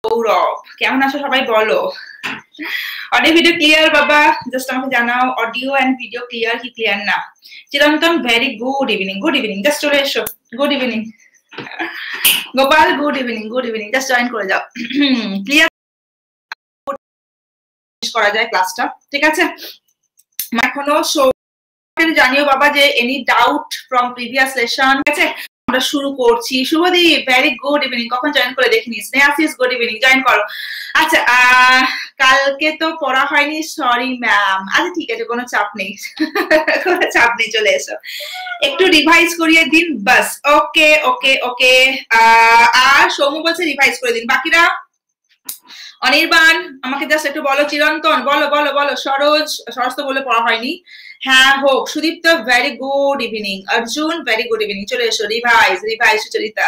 সৌরভ, কেমন আছো সবাই বলো? অডিও ভিডিও ক্লিয়ার বাবা? জাস্ট আমাকে জানাও অডিও এন্ড ভিডিও ক্লিয়ার কি ক্লিয়ার না। চিরন্তন very good evening, good evening, just চলে এসো। Good evening Gopal, good evening, good evening, just join করে যাও। ক্লিয়ার করা যায় ক্লাসটা, ঠিক আছে? এখনো জানিও বাবা যে any doubt from previous session, ঠিক আছে? আমরা শুরু করছি। শুভদীপ ভেরি গুড ইভিনিং, কখন জয়েন করে দেখিনি। স্নেহাসিস গুড ইভিনিং, জয়েন করো। আচ্ছা, কালকে তো পড়া হয়নি, সরি ম্যাম। আচ্ছা ঠিক আছে, কোনো চাপ নেই, কোনো চাপ নেই, চলে এসো। একটু রিভাইজ করিয়ে দিন বাস। ওকে ওকে ওকে। আর সৌম্য বলছে রিভাইজ করে দিন। বাকিরা? অনির্বাণ আমাকে জাস্ট একটু বলো। চিরন্তন বলো বলো বলো। সরোজ, সরোজ তো বলে পড়া হয়নি। হ্যাঁ হোক। Sudipta very good evening. Arjun very good evening, চলে এসো। Revise revise Sucharita.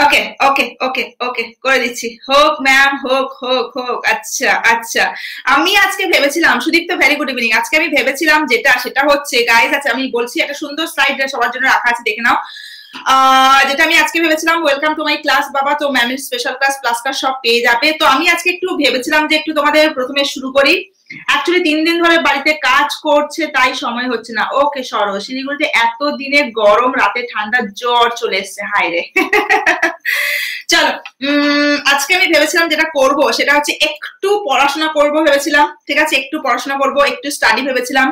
ওকে ওকে ওকে ওকে, করে দিচ্ছি। হোক ম্যাম, হোক হোক হোক। আচ্ছা আচ্ছা, আমি আজকে ভেবেছিলাম, সুদীপ্ত ভেরি গুড ইভিনিং, আজকে আমি ভেবেছিলাম সেটা হচ্ছে গাইজ, আচ্ছা আমি বলছি, একটা সুন্দর স্লাইড সবার জন্য রাখা আছে, দেখে নাও। যেটা আমি আজকে ভেবেছিলাম, ওয়েলকাম টু মাই ক্লাস বাবা, তো ম্যামের স্পেশাল ক্লাস প্লাস ক্লাস সব পেয়ে যাবে। তো আমি আজকে একটু ভেবেছিলাম যে একটু তোমাদের প্রথমে শুরু করি। অ্যাকচুয়ালি 3 দিন ধরে বাড়িতে কাজ করছে, তাই সময় হচ্ছে না। ওকে সরো, শিলিগুড়িতে এত দিনে গরম, রাতে ঠান্ডা, জ্বর চলে এসছে, হায় রে। চলো, আজকে আমি ভেবেছিলাম যেটা করব সেটা হচ্ছে একটু পড়াশোনা করব ভেবেছিলাম, ঠিক আছে? একটু পড়াশোনা করব, একটু স্টাডি ভেবেছিলাম,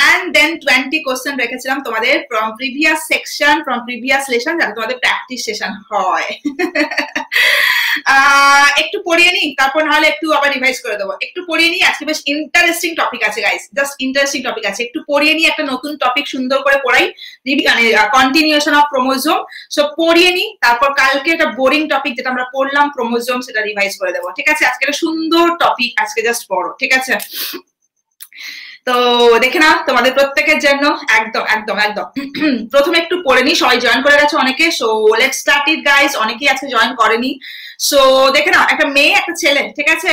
এন্ড দেন 20 কোশ্চেন রেখেছিলাম তোমাদের from previous section, from previous lesson, যাতে তোমাদের প্র্যাকটিস সেশন হয়। একটু পড়িয়ে নি, তারপর নাহলে একটু আবার রিভাইজ করে দেবো। একটু পড়িয়ে নি, আজকে বেশ ইন্টারেস্টিং টপিক আছে গাইস, জাস্ট ইন্টারেস্টিং টপিক আছে। একটু পড়িয়ে নি, একটা নতুন টপিক সুন্দর করে পড়াই, মানে কন্টিনিউশন অফ ক্রোমোজোম। সো পড়িয়ে নি, তারপর কালকে একটা বোরিং টপিক যেটা আমরা পড়লাম ক্রোমোজোম, সেটা রিভাইজ করে দেবো, ঠিক আছে? আজকে একটা সুন্দর টপিক, আজকে জাস্ট পড়ো, ঠিক আছে? তো দেখে না, তোমাদের প্রত্যেকের জন্য একদম একদম একদম। প্রথমে একটু পড়ে নি, সবাই জয়েন করে গেছে অনেকে। So let's start it guys. অনেকেই আজকে জয়েন করেনি। সো দেখে নাও, একটা মেয়ে একটা ছেলে, ঠিক আছে?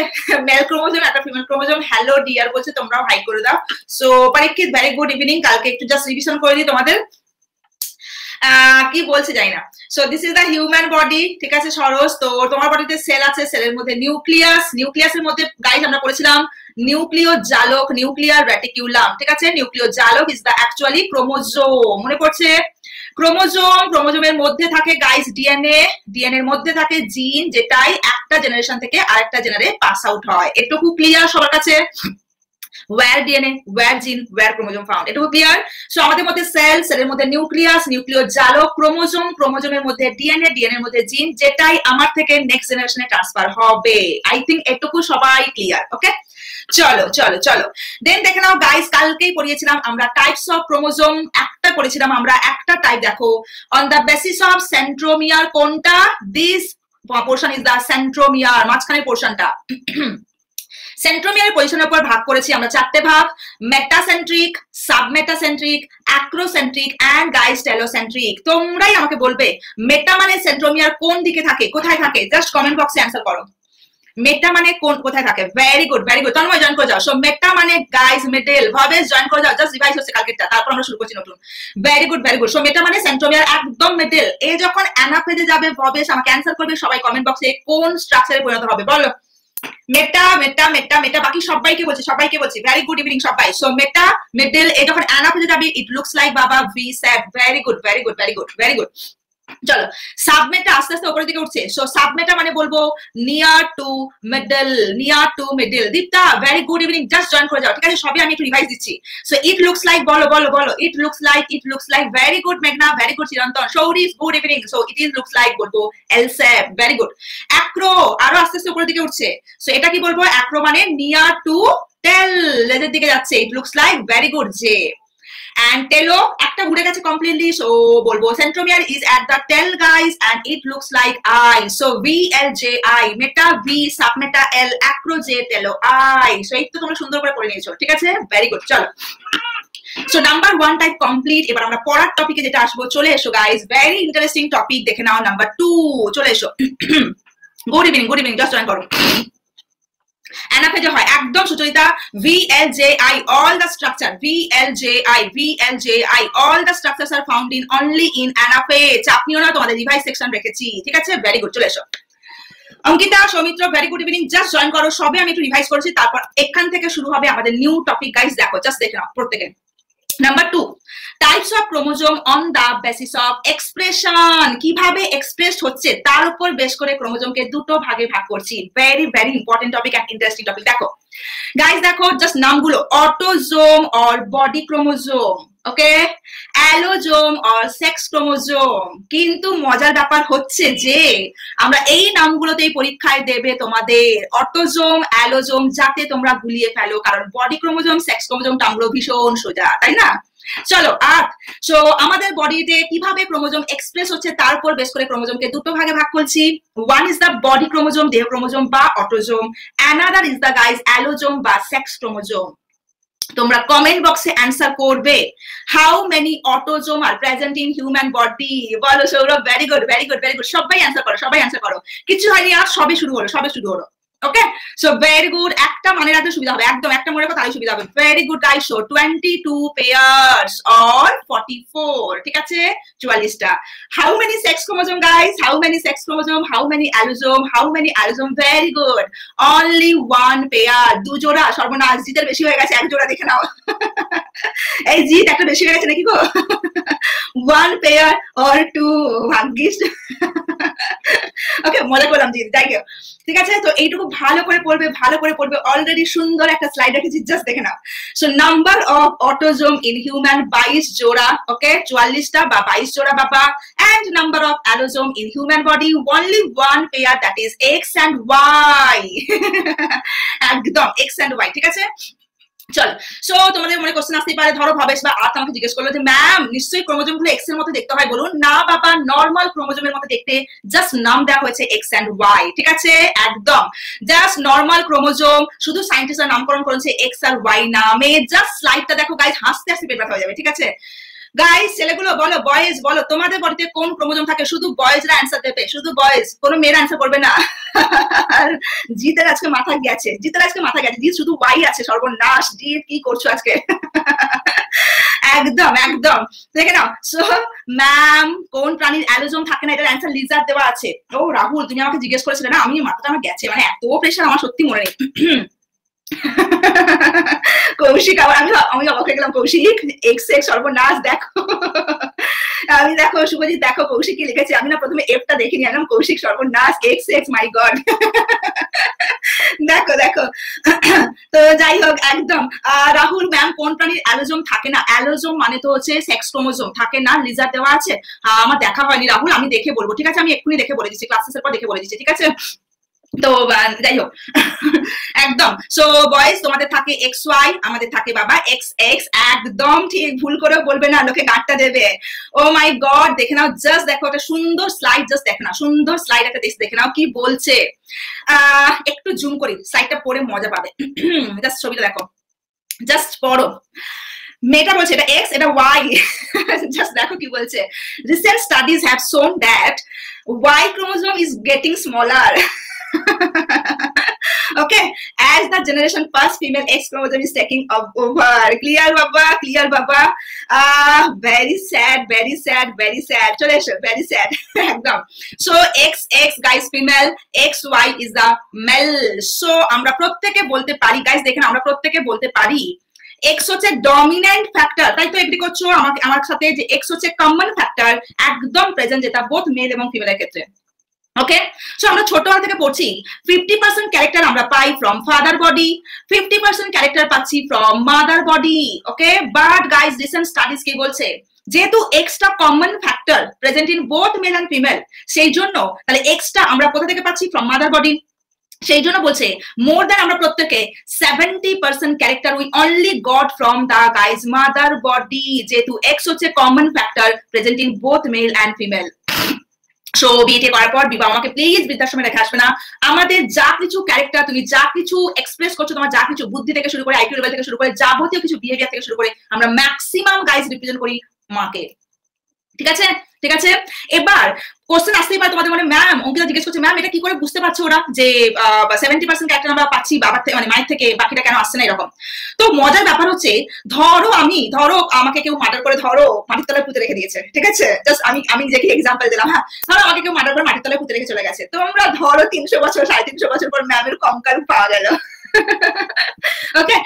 মেল ক্রোমোজোম, একটা ফিমেল ক্রোমোজোম। হ্যালো ডিয়ার বলছে, তোমরাও হাই করে দাও। সো পরীক্ষিত ভেরি গুড ইভিনিং। কালকে একটু জাস্ট রিভিশন করে দিই তোমাদের, কি বলছে জানি না। So this is the human body, ঠিক আছে সরোজ? তো তোমার বডিতে সেল আছে, সেলের মধ্যে নিউক্লিয়াস, নিউক্লিয়াসের মধ্যে গাইস আমরা পড়েছিলাম নিউক্লিয় জালক, নিউক্লিয়ার রেটিকুলাম, ঠিক আছে? নিউক্লিয় জালক ইজ দ্য অ্যাকচুয়ালি ক্রোমোজোম, মনে পড়ছে? ক্রোমোজোম, ক্রোমোজোমের মধ্যে থাকে গাইস ডিএনএ, ডিএনএ এর মধ্যে থাকে জিন, যেটাই একটা জেনারেশন থেকে আরেকটা জেনারে পাস আউট হয়। এটুকু ক্লিয়ার সবার কাছে? where DNA, where gene, where chromosome found, এটুকু ক্লিয়ার? সো আমাদের মধ্যে সেল, সেলের মধ্যে নিউক্লিয়াস, নিউক্লিয় জালক, ক্রোমোজোম, ক্রোমোজোমের মধ্যে ডিএনএ, ডিএনএ এর মধ্যে জিন, যেটাই আমার থেকে নেক্সট জেনারেশনে ট্রান্সফার হবে। আই থিঙ্ক এটুকু সবাই ক্লিয়ার। ওকে, চলো চলো চলো। দেন দেখে নাও গাইস, কালকেই পড়িয়েছিলাম আমরা টাইপস অফ ক্রোমোজোম, একটা পড়েছিলাম আমরা, একটা টাইপ দেখো, on the basis of centromere. কোনটা? This portion is the centromere, মাঝখানের পোর্শনটা। সেন্ট্রোমিয়ার পজিশনের উপর ভাগ করেছি আমরা 4টে ভাগ: metacentric, submetacentric, acrocentric and guys telocentric. তোমরাই আমাকে বলবে মেটা মানে সেন্ট্রোমিয়ার কোন দিকে থাকে, কোথায় থাকে? জাস্ট কমেন্ট বক্সে অ্যানসার করো। মেটা মানে কোন, কোথায় থাকে? Very good very good. Tanmoy join করে যাও। সো মেটা মানে গাইস মিডল। ভবেশ জয়েন করে যাও, জাস্ট রিভাইজ হচ্ছে কালকেরটা, তারপর আমরা শুরু করছি নতুন। Very good very good. So মেটা মানে সেন্ট্রোমিয়ার একদম মিডল। এ যখন অ্যানাফেজে যাবে ভবেশ আমাকে অ্যানসার করবে সবাই কমেন্ট বক্সে, কোন স্ট্রাকচারে পরিণত হবে বলো? মেটা মেটা মেটা মেটা। বাকি সবাইকে বলছি, সবাইকে বলছি ভেরি গুড ইভিনিং সবাই। সো মেটা মিডল, এ যখন অ্যানাফেজে যাবে ইট লুকস লাইক বাবা V set. Very good very good very good very good. চলো, সাবমেটা আস্তে আস্তে উপরের দিকে উঠছে। সো সাবমেটা মানে বলবো near to middle, near to middle. Dipta very good evening, just join করে যাও, ঠিক আছে? সবই আমি একটু রিভাইজ দিচ্ছি। সো ইট লুকস লাইক, বলো বলো বলো। It looks like, it looks like. Very good মেঘনা, ভেরি গুড চিরন্তন। সৌরিফ good evening. So it is looks like বলবো এল সেপ। Very good. অ্যাক্রো আরো আস্তে আস্তে উপরের দিকে উঠছে। সো এটা কি বলবো? অ্যাক্রো মানে নিয়ার টু টেল, লেজের দিকে যাচ্ছে। ইট looks like, very good J. and telo একটা ঘুরে গেছে completely, so বলবো centromere is at the tail guys and it looks like I, so VLJI, meta V, submeta L, acro J, telo I. so এই তো তোমরা সুন্দর করে পড়ে নিয়েছো, ঠিক আছে? Very good. চলো, সো নাম্বার 1 টাইপ কমপ্লিট। এবার আমরা পড়ার টপিকে যেটা আসবো, চলে এসো গাইস, ভেরি ইন্টারেস্টিং টপিক দেখে নাও। নাম্বার 2, চলে এসো। Good evening, good evening, just join করো। অ্যানাফেজে হয় একদম Sucharita, VLJI, all the structure, VLJI, VLJI, all the structures are found in only in anaphase। চাপ নিও না, তোমাদের রিভাইজ সেকশন রেখেছি, ঠিক আছে? ভেরি গুড, চলে এসো। Ankita, Soumitra, very good evening, just join করো, সবে আমি একটু রিভাইজ করেছি, তারপর এখান থেকে শুরু হবে আমাদের নিউ টপিক গাইস। দেখো জাস্ট দেখে নাও প্রত্যেকে। Number 2, types of chromosome on the basis of expression. কিভাবে এক্সপ্রেস হচ্ছে তার উপর বেস করে ক্রোমোজোমকে দুটো ভাগে ভাগ করছি। Very very important topic and interesting topic. দেখো গাইস, দেখো জাস্ট নামগুলো, autosome or body chromosome, okay, allosome or sex chromosome. কিন্তু মজার ব্যাপার হচ্ছে যে আমরা এই নামগুলোতেই পরীক্ষায় দেবে তোমাদের অটোজোম, অ্যালোজোম, যাতে তোমরা গুলিয়ে ফেলো, কারণ বডি ক্রোমোজোম, সেক্স ক্রোমোজোম নামগুলো ভীষণ সোজা, তাই না? চলো সো আমাদের বডিতে কিভাবে ক্রোমোজোম এক্সপ্রেস হচ্ছে তার উপর বেস করে ক্রোমোজোমকে দুটো ভাগে ভাগ করছি। One is the body chromosome, দেহ ক্রোমোজোম বা autosome, another is the guys allosome বা সেক্স ক্রোমোজোম। তোমরা কমেন্ট বক্সে অ্যান্সার করবে how many autosome are present in human body. বলো Sourav, very good very good very good, সবাই অ্যান্সার করো, সবাই অ্যান্সার করো। কিছু হয়নি, আর সবে শুরু হলো, সবে শুরু হলো। ওকে, সো ভেরি গুড, একটা মনে রাখতে সুবিধা হবে, একদম একটা মনে রাখো তাই সুবিধা হবে। Very good guys, so 22 pairs or 44, ঠিক আছে, 44টা। How many sex chromosome guys, how many sex chromosome, how many allosome, how many allosome, very good, only 1 pair, 2 জোড়া। সর্বনাশ, জিতের বেশি হয়ে গেছে, 1 জোড়া দেখে নাও। এই জিত একটা বেশি হয়ে গেছে নাকি গো? 1 পেয়ার অর 2, ভাগ্যিস। ওকে, মজা করলাম জিত, যাই হোক, ঠিক আছে। তো এইটুকু ভালো করে পড়বে, ভালো করে পড়বে। অলরেডি সুন্দর একটা স্লাইড রেখেছি, জাস্ট দেখে নাও। So number of autosome in human 22 জোড়া, ওকে, 44টা বা 22 জোড়া বাবা। And number of allosome in human body only 1 pair, that is X and Y. একদম এক্স এন্ড ওয়াই, ঠিক আছে। চল, সো তোমাদের মনে কোশ্চেন আসতেই পারে, ধরো ভবেশ বা আর্থ আমাকে জিজ্ঞেস করলো যে ম্যাম নিশ্চয়ই ক্রোমোজোম গুলো এক্স এর মতো দেখতে হয়, বলুন। না বাবা, নর্মাল ক্রোমোজোমের মতো দেখতে, জাস্ট নাম দেওয়া হয়েছে এক্স এন্ড ওয়াই, ঠিক আছে, একদম জাস্ট নর্মাল ক্রোমোজোম, শুধু সায়েন্টিস্টরা নামকরণ করেছে এক্স আর ওয়াই নামে। জাস্ট স্লাইডটা দেখো গাইস, হাসতে হাসতে পেট ব্যথা হয়ে যাবে, ঠিক আছে। গাইস, ছেলেগুলো বলো, বয়েজ বলো, তোমাদের বডিতে কোন ক্রোমোজোম থাকে? শুধু বয়েজরা অ্যান্সার দেবে, শুধু বয়েজ, কোনো মেয়েরা অ্যান্সার করবে না। জিতের আজকে মাথা গেছে, জিতের আজকে মাথা গেছে, জিত শুধু ওয়াই আছে, সর্বনাশ। জিত কি করছো আজকে? একদম একদম, দেখে নাও। সো ম্যাম, কোন প্রাণীর অ্যালোজোম থাকে না? এটার অ্যান্সার লিজার্ড দেওয়া আছে। ও রাহুল, তুমি আমাকে জিজ্ঞেস করেছিলে না, আমি মাথাটা আমার গেছে, মানে এত প্রেশার আমার সত্যি মনে নেই। কৌশিক, আবার আমি অবাক হয়ে গেলাম। কৌশিক এক্স এক্স, সর্বনাশ। দেখো আমি, দেখো শুভজিৎ, দেখো কৌশিক কি লিখেছে। আমি না প্রথমে এফটা দেখিনি, একদম কৌশিক, সর্বনাশ, এক্স এক্স, মাই গড। দেখো দেখো, তো যাই হোক, একদম। রাহুল ম্যাম, কোন প্রাণীর অ্যালোজোম থাকে না? অ্যালোজোম মানে তো হচ্ছে সেক্স ক্রোমোজোম, থাকে না, লিজার দেওয়া আছে। আমার দেখা হয়নি রাহুল, আমি দেখে বলবো, ঠিক আছে, আমি এক্ষুনি দেখে বলে দিচ্ছি, ক্লাসের পর দেখে বলে দিচ্ছি, ঠিক আছে। তো যাই হোক, একদম। সো বয়েজ তোমাদের থাকে এক্স ওয়াই, আমাদের থাকে বাবা এক্স এক্স, একদম ঠিক, ভুল করেও বলবে না, লোকে গাঁটটা দেবে। ও মাই গড, দেখে নাও, জাস্ট দেখো একটা সুন্দর স্লাইড, জাস্ট দেখে নাও, সুন্দর স্লাইড একটা দেখে নাও কি বলছে। একটু জুম করি, স্লাইডটা পড়ে মজা পাবে। জাস্ট ছবিটা দেখো, জাস্ট পড়ো। মেয়েটা বলছে এটা এক্স, এটা ওয়াই। জাস্ট দেখো কি বলছে। Recent studies have shown that Y chromosome is getting smaller. Okay, as the generation pass, female X chromosome is taking over. Clear baba, clear baba. Very sad, very sad, very sad. Chole esho, very sad. Ekdom. So XX guys female, XY is the male. So আমরা প্রত্যেকে বলতে পারি guys, দেখেন আমরা প্রত্যেকে বলতে পারি X হচ্ছে ডমিনেন্ট ফ্যাক্টর, তাই তো এগ্রি করছো আমাকে আমার সাথে যে X হচ্ছে কমন ফ্যাক্টর, একদম প্রেজেন্ট, যেটা বোথ মেল এবং ফিমেলের ক্ষেত্রে। ওকে, সো আমরা ছোটবেলা থেকে পড়ছি 50% ক্যারেক্টার আমরা পাই ফ্রম ফাদার বডি, 50% ক্যারেক্টার পাচ্ছি from mother body. Okay, but guys recent studies কি বলছে, যেহেতু এক্সটা common factor present in both male and female, সেই জন্য তাহলে এক্সটা আমরা কোথা থেকে পাচ্ছি? From mother body. সেই জন্য বলছে মোর দ্যান আমরা প্রত্যেকে 70% character we only got from the guys mother body, যেহেতু এক্স হচ্ছে common factor present in both male and female. So বিয়ে করার পর বিবাহ আমাকে প্লিজ বৃদ্ধাশ্রমে রেখে আসবে না। আমাদের যা কিছু ক্যারেক্টার, তুমি যা কিছু এক্সপ্রেস করছো, তোমার যা কিছু বুদ্ধি থেকে শুরু করে, আইকিউ লেভেল থেকে শুরু করে, যাবতীয় কিছু বিহেভিয়ার থেকে শুরু করে, আমরা ম্যাক্সিমাম গাইস রিপ্রেজেন্ট করি মাকে, ঠিক আছে ঠিক আছে। এবার কোশ্চেন আসতেই পারে তোমাদের, মানে ম্যাম অঙ্কিতা জিজ্ঞেস করছে ম্যাম এটা কি করে বুঝতে পারছো ওরা যে 70% ক্যারেক্টার আমরা পাচ্ছি বাবার থেকে, মানে মায়ের থেকে, বাকিটা কেন আসছে না এরকম। তো মজার ব্যাপার হচ্ছে, ধরো আমাকে কেউ মার্ডার করে ধরো মাটির তলায় পুঁতে রেখে দিয়েছে, ঠিক আছে, জাস্ট আমি যে কি এক্সাম্পল দিলাম, হ্যাঁ, ধরো আমাকে কেউ মার্ডার করে মাটির তলায় পুঁতে রেখে চলে গেছে, তোমরা ধরো 300 বছর 350 বছর পর ম্যামের কঙ্কাল পাওয়া গেল, ওকে,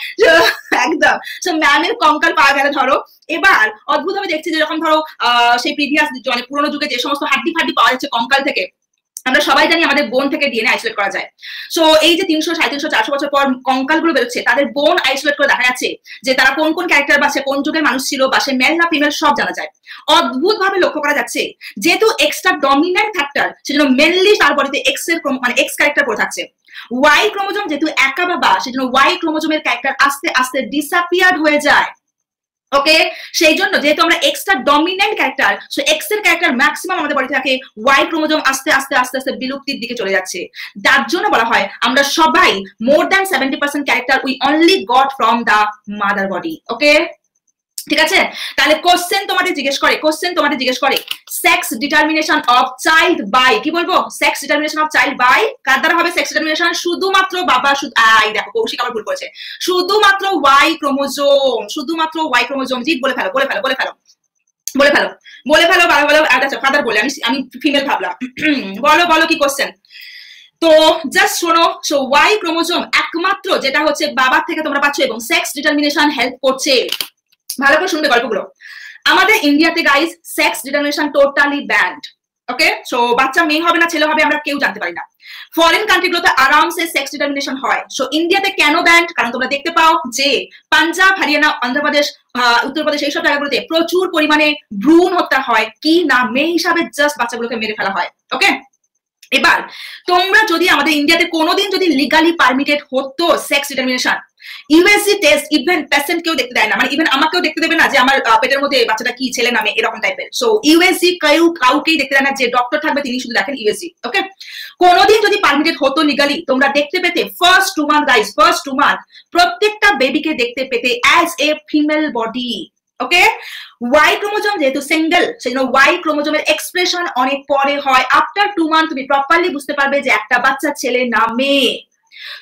একদম, সো ম্যামের কঙ্কাল পাওয়া গেল ধরো। এবার অদ্ভুত ভাবে দেখছি যেরকম ধরো সেই প্রিভিয়াস মানে পুরোনো যুগে যে সমস্ত হাড্ডি ফাড্ডি পাওয়া যাচ্ছে কঙ্কাল থেকে, আমরা সবাই জানি আমাদের বোন থেকে ডিএনএ আইসোলেট করা যায়। সো এই যে 300 350 400 বছর পর কঙ্কালগুলো বেরোচ্ছে, তাদের বোন আইসোলেট করে দেখা যাচ্ছে যে তারা কোন কোন ক্যারেক্টার বা সে কোন যুগের মানুষ ছিল বা সে মেল না ফিমেল সব জানা যায়। অদ্ভুত ভাবে লক্ষ্য করা যাচ্ছে যেহেতু এক্সটা ডমিন্যান্ট ফ্যাক্টর, সেজন্য মেনলি তার বডিতে এক্স এর মানে এক্স ক্যারেক্টার পড়ে থাকছে। ওয়াই ক্রোমোজোম যেহেতু একা বাবা, সেজন্য ওয়াই ক্রোমোজোমের ক্যারেক্টার আস্তে আস্তে ডিসঅ্যাপিয়ার্ড হয়ে যায়। ওকে, সেই জন্য যেহেতু আমরা extra dominant character, so x এর ক্যারেক্টার ম্যাক্সিমাম আমাদের বডিতে থাকে, ওয়াই ক্রোমোজোম আস্তে আস্তে আস্তে আস্তে বিলুপ্তির দিকে চলে যাচ্ছে। তার জন্য বলা হয় আমরা সবাই more than 70% character we only got from the mother body. Okay, ঠিক আছে, তাহলে কোশ্চেন তোমাদের জিজ্ঞেস করে sex determination of child by, কি বলবো, sex determination of child by কার দ্বারা হবে সেক্স ডিটারমিনেশন? শুধুমাত্র বাবা, দেখো কৌশিক আবার ভুল করেছে, শুধুমাত্র ওয়াই ক্রোমোজোম। জি বলে ফেলো আচ্ছা ফাদার বলে, আমি ফিমেল ভাবলাম। বলো কি কোশ্চেন? তো জাস্ট শোনো, সো ওয়াই ক্রোমোজোম একমাত্র যেটা হচ্ছে বাবার থেকে তোমরা পাচ্ছ এবং সেক্স ডিটারমিনেশন হেল্প করছে। ভালো করে শুনবে গল্পগুলো। আমাদের ইন্ডিয়াতে guys sex determination totally banned. Okay, so বাচ্চা মেয়ে হবে না ছেলে হবে আমরা কেউ জানতে পারি না। ফরেন কান্ট্রিগুলোতে আরামসে সেক্স ডিটারমিনেশন হয়। সো ইন্ডিয়াতে কেন ব্যান্ড? কারণ তোমরা দেখতে পাও যে পাঞ্জাব, হরিয়ানা, অন্ধ্রপ্রদেশ, উত্তরপ্রদেশ এইসব জায়গাগুলোতে প্রচুর পরিমাণে ভ্রূণ হত্যা হয়, কি না মেয়ে হিসাবে জাস্ট বাচ্চাগুলোকে মেরে ফেলা হয়। ওকে, এবার তোমরা যদি আমাদের ইন্ডিয়াতে কোনোদিন যদি লিগালি পারমিটেড হতো sex determination, USG test even patient কেউ দেখতে দেয় না, মানে ইভেন আমাকেও দেখতে দেবে না যে আমার পেটের মধ্যে বাচ্চাটা কি ছেলে নামে এরকম টাইপের। সো ইউএসজি কাউকেই দেখতে দেয় না, যে ডক্টর থাকবে তিনি শুধু দেখেন ইউএসজি। ওকে, কোনোদিন যদি পারমিটেড হতো লিগালি, তোমরা দেখতে পেতে first 2 month guys, first 2 month প্রত্যেকটা বেবিকে দেখতে পেতে as a female body. Okay, Y chromosome যেহেতু সিঙ্গেল, সেজন্য ওয়াই ক্রোমোজোমের এক্সপ্রেশন অনেক পরে হয়। আফটার 2 মান্থ তুমি প্রপারলি বুঝতে পারবে যে একটা বাচ্চা ছেলে না মেয়ে।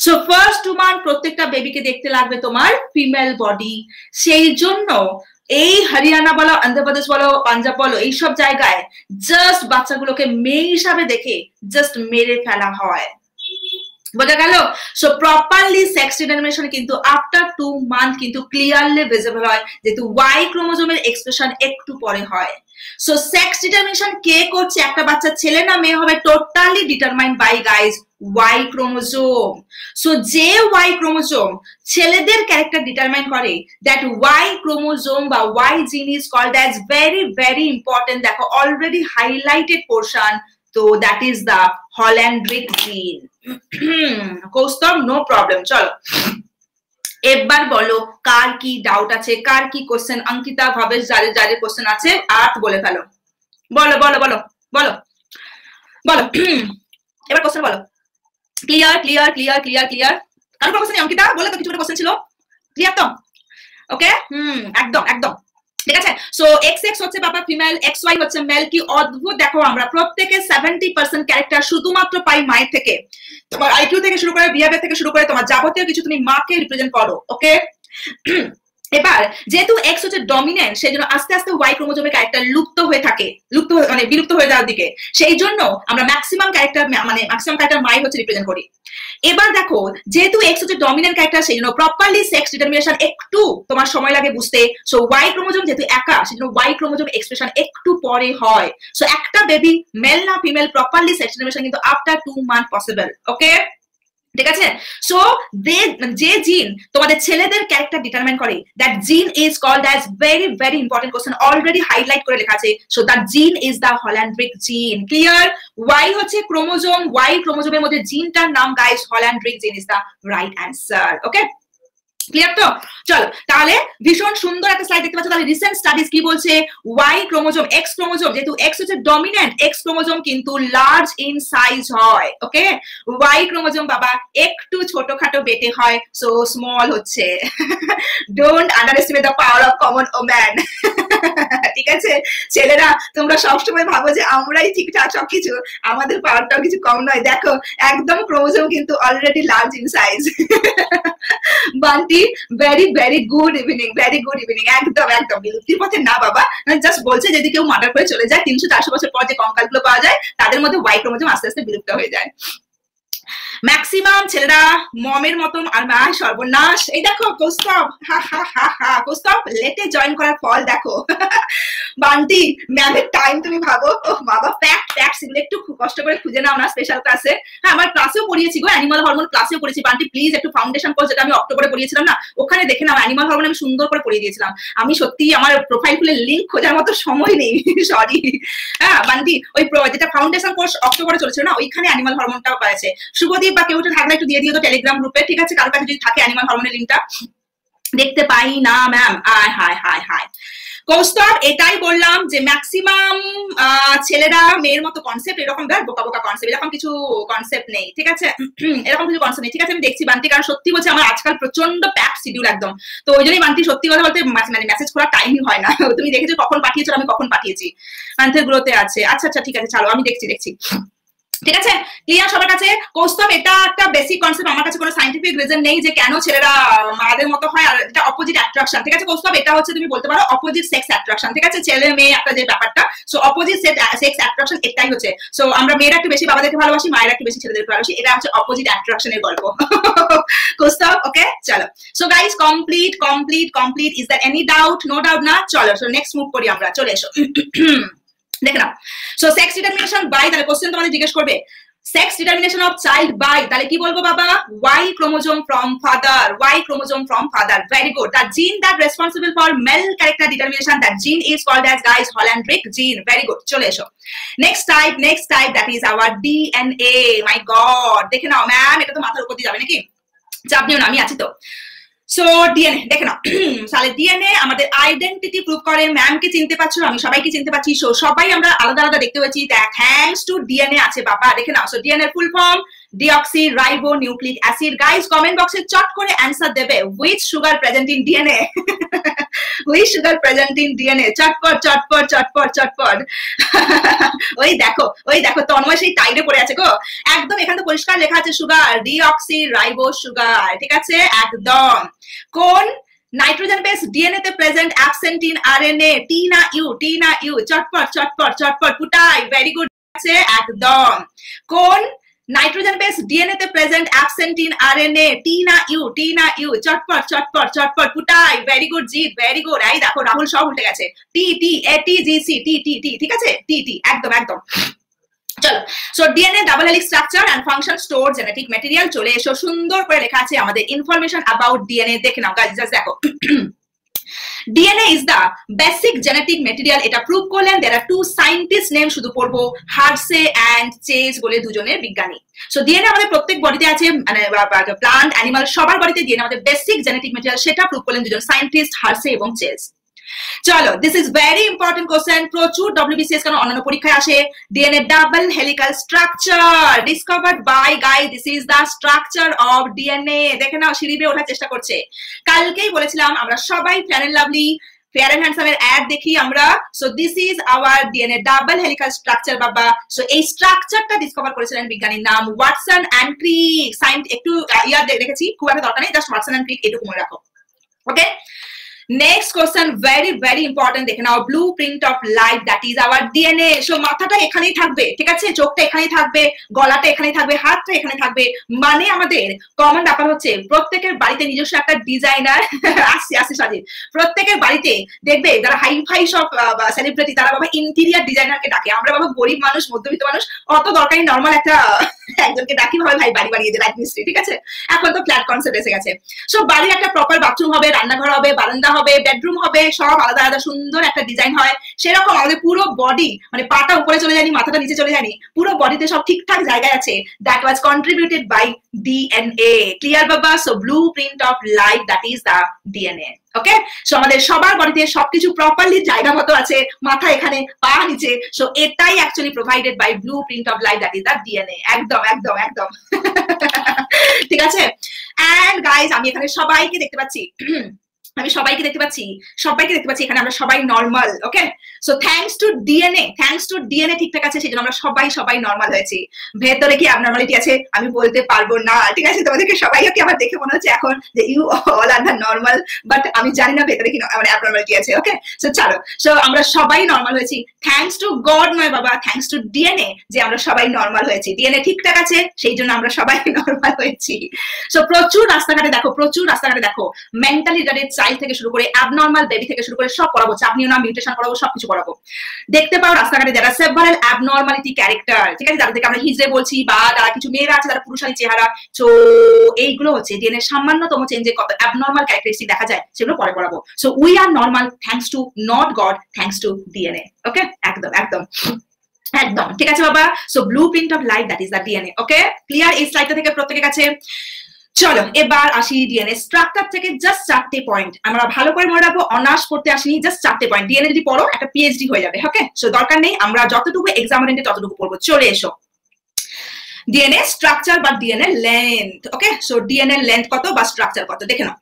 সো ফার্স্ট 2 মান্থ প্রত্যেকটা বেবিকে দেখতে লাগবে তোমার ফিমেল বডি। সেই জন্য এই হরিয়ানা বলো, অন্ধ্রপ্রদেশ বলো, পাঞ্জাব বলো, এইসব জায়গায় জাস্ট বাচ্চাগুলোকে মেয়ে হিসাবে দেখে জাস্ট মেরে ফেলা হয়। বোঝা গেল? সো প্রপারলি সেক্স ডিটারমিনেশন কিন্তু আফটার 2 মান্থ কিন্তু ক্লিয়ারলি ভিজিবল হয়, যেহেতু ওয়াই ক্রোমোজোমের এক্সপ্রেশন একটু পরে হয়। সো সেক্স ডিটারমিনেশন কে করছে, একটা বাচ্চা ছেলে না মেয়ে হবে, totally determined by guys Y chromosome. So যে ওয়াই ক্রোমোজোম ছেলেদের ক্যারেক্টার ডিটারমাইন করে, দ্যাট ওয়াই ক্রোমোজোম বা Y gene is called as very very important. দেখো অলরেডি হাইলাইটেড পোর্শন, তো that is the holandric gene. Kaustav, no problem. চলো এবার বলো কার কি ডাউট আছে, কার কি কোশ্চেন? অঙ্কিতা, ভবেশ, যাদের কোশ্চেন আছে আর্ট বলে ফেলো। বলো এবার কোশ্চেন বলো। ক্লিয়ার? কারো কোশ্চেন নেই? অঙ্কিতা বলে তো কিছু কোশ্চেন ছিল, ক্লিয়ার তো? ওকে, একদম ঠিক আছে। সো এক্স হচ্ছে বাবা ফিমেল, এক্স ওয়াই হচ্ছে মেল। কি অদ্ভুত দেখো, আমরা প্রত্যেকে 70% ক্যারেক্টার শুধুমাত্র পাই মায়ের থেকে। তোমার আইকিউ থেকে শুরু করে, বিহেভিয়ার থেকে শুরু করে, তোমার যাবতীয় কিছু তুমি মাকে রিপ্রেজেন্ট করো। ওকে, এবার যেহেতু এক্স হচ্ছে ডমিনেন্ট, সেই জন্য আস্তে আস্তে ওয়াই ক্রোমোজোমের ক্যারেক্টার মানে বিলুপ্ত হয়ে যাওয়ার দিকে। সেই জন্য আমরা ম্যাক্সিমাম ক্যারেক্টার মাই হচ্ছে রিপ্রেজেন্ট করি। এবার দেখো যেহেতু এক্স হচ্ছে ডমিনেন্ট ক্যারেক্টার, সেই জন্য প্রপারলি সেক্স ডিটারমিনেশন একটু তোমার সময় লাগে বুঝতে। সো ওয়াই ক্রোমোজোম যেহেতু একা, সেই জন্য ওয়াই ক্রোমোজোম এক্সপ্রেশন একটু পরে হয়। সো একটা বেবি মেল না ফিমেল প্রপারলি সেক্স ডিটারমিনেশন কিন্তু আফটার 2 মান্থ পসিবল। ওকে, ঠিক আছে। সো যে জিন তোমাদের ছেলেদের ক্যারেক্টার ডিটারমাইন করে, that gene is called as very very important question, already highlight করে লেখা আছে। So that gene is the holandric gene. Clear? Y হচ্ছে ক্রোমোজোম, ওয়াই ক্রোমোজোমের মধ্যে জিনটার নাম guys holandric gene is the right answer. Okay, clear তো? চলো তাহলে ভীষণ সুন্দর একটা স্লাইড দেখতে পাচ্ছ। তাহলে রিসেন্ট স্টাডিজ কি বলছে? ওয়াই ক্রোমোজোম, এক্স ক্রোমোজোম যেহেতু এক্স হচ্ছে ডমিনেন্ট, এক্স ক্রোমোজোম কিন্তু লার্জ ইন সাইজ হয়। ওকে, ওয়াই ক্রোমোজোম বাবা একটু ছোটখাটো বেটে হয়, সো স্মল হচ্ছে। Don't under estimate the power of common woman. ঠিক আছে ছেলেরা তোমরা সবসময় ভাবো যে আমরাই ঠিকঠাক সবকিছু, আমাদের পাওয়ারটাও কিছু কম নয়। দেখো একদম ক্রোমোজোম কিন্তু already large in size. Bunty very very good evening, very good evening. একদম একদম বিলুপ্তির পথে না বাবা, জাস্ট বলছে যদি কেউ মার্ডার করে চলে যায় 300-400 বছর পর যে কঙ্কালগুলো পাওয়া যায় তাদের মধ্যে ওয়াই ক্রোমোজোম আস্তে আস্তে বিলুপ্ত হয়ে যায়। ম্যাক্সিমাম ছেলেরা মমের মতন আর মায় সর্বনাশ। এই দেখো কৌস্তব, হা হা হা হা কৌস্তব লেটে জয়েন করার ফল দেখো। বান্টি ম্যামের টাইম তুমি ভাবো, ও বাবা ফ্যাক্ট ফ্যাক্টস এগুলো একটু কষ্ট করে খুঁজে নাও না স্পেশাল ক্লাসে। হ্যাঁ আমার ক্লাসেও পড়িয়েছি গো, অ্যানিমাল হরমোন ক্লাসেও পড়েছি। বান্টি প্লিজ একটু ফাউন্ডেশন কোর্স যেটা আমি অক্টোবরে পড়িয়েছিলাম না ওখানে দেখে নাও, অ্যানিমাল হরমোন আমি সুন্দর করে পড়িয়ে দিয়েছিলাম। আমি সত্যি আমার প্রোফাইল খুলে লিঙ্ক খোঁজার মতো সময় নেই, সরি। হ্যাঁ বান্টি ওই যেটা ফাউন্ডেশন কোর্স অক্টোবরে চলেছিল না ওইখানে অ্যানিমাল হরমোনটাও পাইছে। শুভদীপ বা কেউ থাকলে একটু দিয়ে দিও তো টেলিগ্রাম গ্রুপে, ঠিক আছে কারো কাছে যদি থাকে অ্যানিমাল হরমোনের লিঙ্কটা। দেখতে পাই না ম্যাম, আয় হায় হায় হায়। কৌস্তব এটাই বললাম যে ম্যাক্সিমাম ছেলেরা মেয়ের মতো কনসেপ্ট, এরকম বোকা বোকা কনসেপ্ট, এরকম কিছু কনসেপ্ট নেই, ঠিক আছে এরকম কিছু কনসেপ্ট নেই, ঠিক আছে আমি দেখছি বান্টি, কারণ সত্যি বলছি আমার আজকাল প্রচন্ড প্যাক শিডিউল একদম, তো ওই জন্যই বান্টি সত্যি কথা বলতে মানে মেসেজ করার টাইমই হয় না। তুমি দেখেছো কখন পাঠিয়েছো, আমি কখন পাঠিয়েছি, মান্থের গুলোতে আছে। আচ্ছা আচ্ছা ঠিক আছে চলো আমি দেখছি দেখছি, ঠিক আছে ক্লিয়ার সবার কাছে। কৌস্তব এটা একটা বেসিক কনসেপ্ট, আমার কাছে কোনো সাইন্টিফিক রিজন নেই যে কেন ছেলেরা মাদের মতো হয়, আর এটা অপোজিট অ্যাট্রাকশন, ঠিক আছে কৌস্তব এটা হচ্ছে তুমি বলতে পারো অপোজিট সেক্স অ্যাট্রাকশন, ঠিক আছে ছেলে মেয়ে একটা যে ব্যাপারটা, সো অপোজিট সেক্স অ্যাট্রাকশন এটাই হচ্ছে। সো আমরা মেয়েরা একটু বেশি বাবাদেরকে ভালোবাসি, মায়েরা একটু বেশি ছেলেদেরকে ভালোবাসি, এটা হচ্ছে অপোজিট অ্যাট্রাকশনের গল্প। কৌস্তব ওকে চলো। So guys complete complete complete, is there any doubt? No doubt না, চলো সো নেক্সট মুভ করি আমরা, চলে এসো। দেখে নাও সো সেক্স ডিটারমিনেশন বাই, তাহলে কোশ্চেন তোমাদের জিজ্ঞেস করবে sex determination of child by, তাহলে কি বলবো বাবা? Y chromosome from father, Y chromosome from father, very good. The gene that responsible for male character determination, that gene is called as guys Hollandrick gene, very good. চলে এসো next type, that is our DNA. My god দেখে নাও ma'am, এটা তো মাথার উপর দিয়ে যাবে নাকি, চাপ নিও না আমি আছি তো। সো ডিএনএ দেখে নাও, তাহলে ডিএনএ আমাদের আইডেন্টিটি প্রুভ করে, ম্যামকে চিনতে পারছো, আমি সবাইকে চিনতে পারছি, সো সবাই আমরা আলাদা আলাদা দেখতে পাচ্ছি, থ্যাঙ্কস টু ডিএনএ আছে বাবা। দেখে নাও so DNA full form deoxyribonucleic acid. Guys comment বক্সে চট করে অ্যান্সার দেবে, which sugar present in DNA, which sugar present in DNA, চটপট চটপট চটপট চটপট। ওই দেখো তন্ময় সেই টাইডে পড়ে আছে গো, একদম এখানে পরিষ্কার লেখা আছে সুগার, ডিঅক্সি রাইবো সুগার, ঠিক আছে একদম। কোন নাইট্রোজেন বেস ডিএনএ তে present, absent in RNA, T না ইউ, চটপট চটপট চটপট পুটাই, ভেরি গুড আছে একদম। কোন নাইট্রোজেন বেস ডিএনএ তে present, absent in RNA, T না ইউ, চটপট চটপট চটপট Putai, very good Jeet, very good. এই দেখো রাহুল সব উল্টে গেছে, টি, ঠিক আছে টি একদম একদম। চলো so DNA double helix structure and function store genetic material, চলে এসো সুন্দর করে লেখা আছে আমাদের ইনফরমেশন অ্যাবাউট ডিএনএ, দেখে নাও গাইস জাস্ট দেখো। DNA is the basic genetic material, এটা প্রুভ করলেন, দেয়ার আর টু সায়েন্টিস্ট নেম, শুধু পড়বো হার্সে এন্ড চেজ বলে দুজনের বিজ্ঞানী। সো ডিএনএ আমাদের প্রত্যেক বডিতে আছে, মানে প্লান্ট অ্যানিমাল সবার বডিতে ডিএনএ আমাদের বেসিক জেনেটিক ম্যাটেরিয়াল, সেটা প্রুভ করলেন দুজন সায়েন্টিস্ট হার্সে এবং চেজ। চলো this is very important question, প্রচুর ডব্লিউবিসিএস কারণ অন্যান্য পরীক্ষায় আসে। DNA double helical structure discovered by guy, this is the structure of DNA. দেখে নাও সিঁড়ি বেয়ে ওঠার চেষ্টা করছে, কালকেই বলেছিলাম আমরা সবাই Fair and Lovely Fair and Handsome এর অ্যাড দেখি আমরা। So this is our DNA double helical structure বাবা। সো এই স্ট্রাকচারটা ডিসকভার করেছিলেন বিজ্ঞানীর নাম ওয়াটসন অ্যান্ড ক্রিক। একটু ইয়ার দেখেছি, খুব একটা দরকার নেই, জাস্ট ওয়াটসন অ্যান্ড ক্রিক এটুকু মনে রাখো, okay. Next question very very important, দেখে নাও blueprint of life, that is our DNA. So মাথাটা এখানেই থাকবে, ঠিক আছে চোখটা এখানেই থাকবে, গলাটা এখানেই থাকবে, হাতটা এখানে থাকবে, মানে আমাদের কমন ব্যাপার হচ্ছে প্রত্যেকের বাড়িতে নিজস্ব একটা ডিজাইনার আসছে সাজিয়ে, প্রত্যেকের বাড়িতে দেখবে যারা হাই ফাই সব সেলিব্রিটি তারা বাবা ইন্টেরিয়ার ডিজাইনারকে ডাকে, আমরা বাবা গরিব মানুষ মধ্যবিত্ত মানুষ অত দরকারি নর্মাল একটা একজনকে ডাকি ভাবে ভাই বাড়ি বাড়িয়ে যে রাজমিস্ত্রি, ঠিক আছে এখন তো ফ্ল্যাট কনসেপ্ট এসে গেছে। সো বাড়ির একটা প্রপার বাথরুম হবে, রান্নাঘর হবে, বারান্দা হবে, বেডরুম হবে, সব আলাদা আলাদা সুন্দর একটা ডিজাইন হয়, সেরকম আমাদের পুরো বডি, মানে পাটা উপরে চলে যায়নি মাথাটা নিচে চলে যায়নি, পুরো বডিতে সব ঠিকঠাক জায়গায় আছে, that was contributed by DNA. Clear বাবা? So blueprint of life, that is the DNA, okay. So আমাদের সবার বডিতে সবকিছু প্রপারলি জায়গা মতো আছে, মাথা এখানে পা নিচে, সো এটাই actually provided by blueprint of life, that is the DNA. একদম একদম একদম ঠিক আছে। এন্ড গাইস আমি এখানে সবাইকে দেখতে পাচ্ছি, আমি সবাইকে দেখতে পাচ্ছি এখানে আমরা সবাই normal. Okay, so thanks to DNA ঠিকঠাক আছে, সেই জন্য আমরা সবাই নরমাল হয়েছি। ভেতরে কি অ্যাবনর্মালিটি আছে আমি বলতে পারবো না, ঠিক আছে? তোমাদেরকে সবাইকে আমার দেখে মনে হচ্ছে এখন যে you all are normal, but আমি জানি না ভেতরে কি মানে অ্যাবনর্মালিটি আছে। ওকে, সো চলো, সো আমরা সবাই নরমাল হয়েছি। থ্যাঙ্কস টু গড নয় বাবা, থ্যাঙ্কস টু ডিএনএ যে আমরা সবাই নরমাল হয়েছি। ডিএনএ ঠিকঠাক আছে সেই জন্য আমরা সবাই নরমাল হয়েছি। সো প্রচুর রাস্তাঘাটে দেখো মেন্টালি রিটার্ডেড চাইল্ড থেকে শুরু করে অ্যাবনর্মাল বেবি থেকে শুরু করে সব পড়াবো, চাপ নিও না, মিউটেশন পড়াবো, সবকিছু পড়াবো। দেখতে পাও রাস্তাঘাটে যারা সেভারাল অ্যাবনর্মালিটি ক্যারেক্টার, ঠিক আছে, যাদেরকে আমরা হিজড়ে বলছি, বা যারা কিছু মেয়েরা আছে যারা পুরুষালী চেহারা, তো এইগুলো হচ্ছে ডিএনএ সামান্যতম চেঞ্জে কত অ্যাবনর্মাল ক্যারেক্টারিস্টিক দেখা যায় সেগুলো পরে পড়াবো। So we are normal thanks to not god, thanks to DNA. Okay, একদম ঠিক আছে বাবা। So blueprint of life, that is the DNA. Okay, clear? এই স্লাইডটা থেকে প্রত্যেকের কাছে। চলো এবার আসি ডিএনএ স্ট্রাকচার থেকে জাস্ট 4টে পয়েন্ট আমরা ভালো করে মনে রাখবো। অনার্স করতে আসিনি, জাস্ট 4টে পয়েন্ট। ডিএনএ যদি পড়ো একটা পিএইচডি হয়ে যাবে। ওকে, সো দরকার নেই, আমরা যতটুকু এক্সাম ওরিয়েন্টেড ততটুকু পড়বো। চলে এসো ডিএনএ স্ট্রাকচার বা ডিএনএ লেন্থ। ওকে, সো ডিএনএ লেন্থ কত বা স্ট্রাকচার কত দেখে নাও।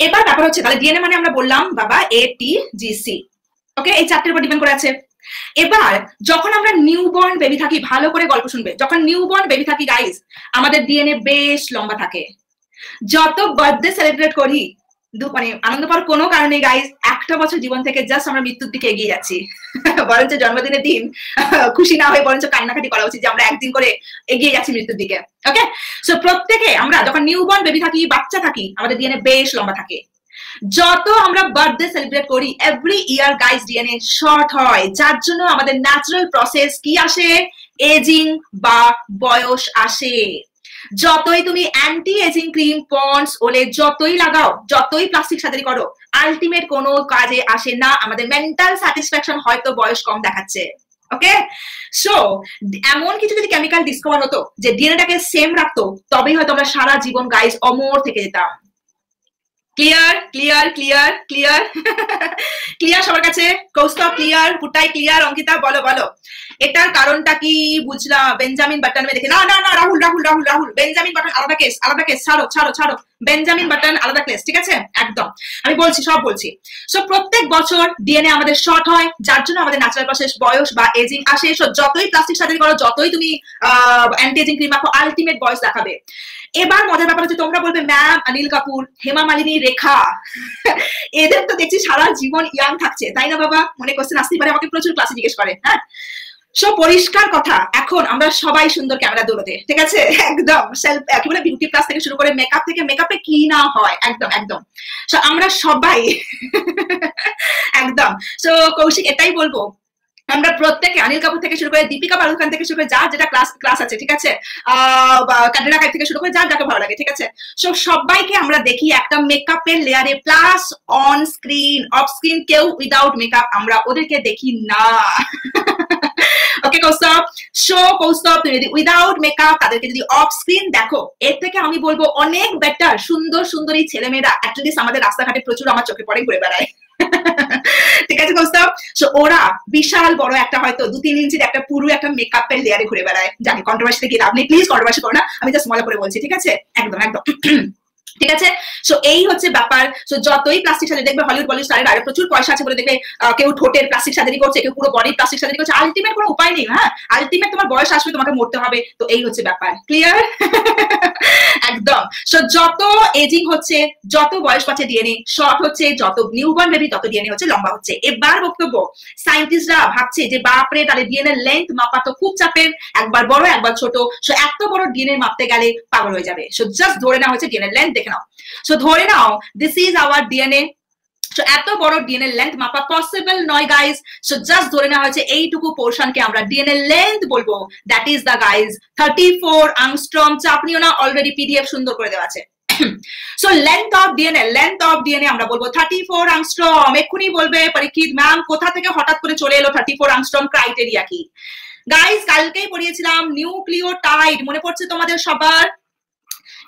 এবার ব্যাপার হচ্ছে তাহলে ডিএনএ মানে আমরা বললাম বাবা ATGC। ওকে, এই 4টের উপর ডিপেন্ড করে আছে। এবার যখন আমরা নিউবর্ন বেবি থাকি, ভালো করে গল্প শুনবে, যখন নিউবর্ন বেবি থাকি গাইস আমাদের ডিএনএ বেশ লম্বা থাকে। যত বার্থডে সেলিব্রেট করি মানে আনন্দ পাওয়ার কোনো কারণে গাইস, একটা বছর জীবন থেকে জাস্ট আমরা মৃত্যুর দিকে এগিয়ে যাচ্ছি। বরঞ্চ জন্মদিনের দিন খুশি না হয়ে বরঞ্চ কান্নাকাটি করা উচিত যে আমরা একদিন করে এগিয়ে যাচ্ছি মৃত্যুর দিকে। ওকে, সো প্রত্যেকে আমরা যখন নিউবর্ন বেবি থাকি, বাচ্চা থাকি, আমাদের ডিএনএ বেশ লম্বা থাকে। যত আমরা বার্থডে সেলিব্রেট করি every year guys DNA short হয়, যার জন্য আমাদের ন্যাচারাল প্রসেস কি আসে? এজিং বা বয়স আসে। যতই তুমি অ্যান্টি এজিং ক্রিম, পন্ডস, ওলে যতই লাগাও, যতই প্লাস্টিক সার্জারি করো, আলটিমেট কোনো কাজে আসে না। আমাদের মেন্টাল স্যাটিসফ্যাকশন হয়তো বয়স কম দেখাচ্ছে। ওকে, সো এমন কিছু যদি কেমিক্যাল ডিসকভার হতো যে ডিএনএটাকে সেম রাখতো, তবেই হয়তো আমরা সারা জীবন গাইস অমর থেকে যেতাম। Clear clear clear clear clear সবার কাছে? কৌস্তব ক্লিয়ার? পুটাই ক্লিয়ার? অঙ্কিতা বলো বলো এটার কারণটা কি? বুঝলাম বেঞ্জামিন বাটন দেখে না না না রাহুল রাহুল রাহুল রাহুল বেঞ্জামিন বাটন আলাদা কেস, ছাড়ো ছাড়ো ছাড়ো, বেঞ্জামিন বাটন আলাদা কেস, ঠিক আছে? একদম আমি বলছি, সব বলছি। সো প্রত্যেক বছর ডিএনএ আমাদের শর্ট হয়, যার জন্য আমাদের ন্যাচারাল প্রসেস বয়স বা এজিং আসে। সো যতই প্লাস্টিক সার্জারি করো, যতই তুমি অ্যান্টি এজিং ক্রিম মাখো, আলটিমেট বয়স দেখাবে। এবার মজার ব্যাপার হচ্ছে তোমরা বলবে ম্যাম অনিল কাপুর, হেমা মালিনী, রেখা এদের তো দেখছি সারা জীবন ইয়াং থাকছে, তাই না বাবা? মনে কোশ্চেন আসতেই পারে, আমাকে প্রচুর ক্লাসে জিজ্ঞেস করে। হ্যাঁ, সো পরিষ্কার কথা, এখন আমরা সবাই সুন্দর ক্যামেরা দৌড়তে, ঠিক আছে? একদম সেলফ একেবারে বিউটি প্লাস থেকে শুরু করে মেকআপ থেকে মেকআপে কি না হয়, একদম একদম। সো আমরা সবাই একদম। সো কৌশিক এটাই বলবো, আমরা প্রত্যেকে অনিল কাপুর থেকে শুরু করে দীপিকা পাড়ুকোন থেকে শুরু করে যার যেটা ক্লাস আছে, ঠিক আছে, ক্যাটরিনা কাইফ থেকে শুরু করে যার যাকে ভালো লাগে, ঠিক আছে? সো সবাইকে আমরা দেখি একটা মেকআপের লেয়ারে, plus on screen, off screen কেউ উইদাউট মেকআপ আমরা ওদেরকে দেখি না। ওকে কৌস্তব, সো কৌস্তব তুমি যদি উইদাউট মেকআপ তাদেরকে যদি অফ স্ক্রিন দেখো, এর থেকে আমি বলবো অনেক বেটার সুন্দর সুন্দরী ছেলেমেয়েরা অ্যাটলিস্ট আমাদের রাস্তাঘাটে প্রচুর আমার চোখে পড়ে ঘুরে বেড়ায়। ঠিক আছে কৌস্তব? সো ওরা বিশাল বড় একটা হয়তো 2-3 ইঞ্চির একটা পুরো একটা মেকআপের লেয়ারে ঘুরে বেড়ায়। জানি কন্ট্রোভার্সি থেকে আপনি প্লিজ কন্ট্রোভার্সি করো না, আমি জাস্ট মজা করে বলছি, ঠিক আছে? একদম একদম ঠিক আছে? সো এই হচ্ছে ব্যাপার। সো যতই প্লাস্টিক সার্জারি দেখবে, হলিউড বলিউড স্টারের আরে প্রচুর পয়সা আছে বলে দেখবে কেউ ঠোঁটের প্লাস্টিক সার্জারি করছে, কেউ পুরো বডির প্লাস্টিক সার্জারি করছে, আলটিমেট কোনো উপায় নেই। হ্যাঁ, আলটিমেট তোমার বয়স আসবে, তোমাকে মরতে হবে। তো এই হচ্ছে ব্যাপার। ক্লিয়ার? একদম। সো যত এজিং হচ্ছে, যত বয়স পাচ্ছে ডিএনএ শর্ট হচ্ছে, যত নিউবর্ন বেবি তত ডিএনএ হচ্ছে লম্বা হচ্ছে। এবার বক্তব্য, সায়েন্টিস্টরা ভাবছে যে বাপরে তাহলে ডিএনএ লেন্থ মাপা তো খুব চাপের, একবার বড় একবার ছোট। সো এত বড় ডিএনএ মাপতে গেলে পাগল হয়ে যাবে। সো জাস্ট ধরে নেওয়া হচ্ছে ডিএনএ লেন্থ দেখে নাও। সো ধরে নাও this is our DNA. So এত বড় ডিএনএ লেন্থ মাপা পসিবল নয় গাইজ। সো জাস্ট ধরে নেওয়া হয়েছে এইটুকু পোর্শনকে আমরা ডিএনএ লেন্থ বলবো। That is the guys 34 angstrom. চাপ নিও না, অলরেডি পিডিএফ সুন্দর করে দেওয়া আছে। সো লেন্থ অফ ডিএনএ আমরা বলবো 34 আংস্ট্রম। এক্ষুনি বলবে পরীক্ষিত ম্যাম কোথা থেকে হঠাৎ করে চলে এলো 34 আংস্ট্রম, ক্রাইটেরিয়া কি? গাইজ কালকেই পড়িয়েছিলাম নিউক্লিওটাইড, মনে পড়ছে তোমাদের সবার?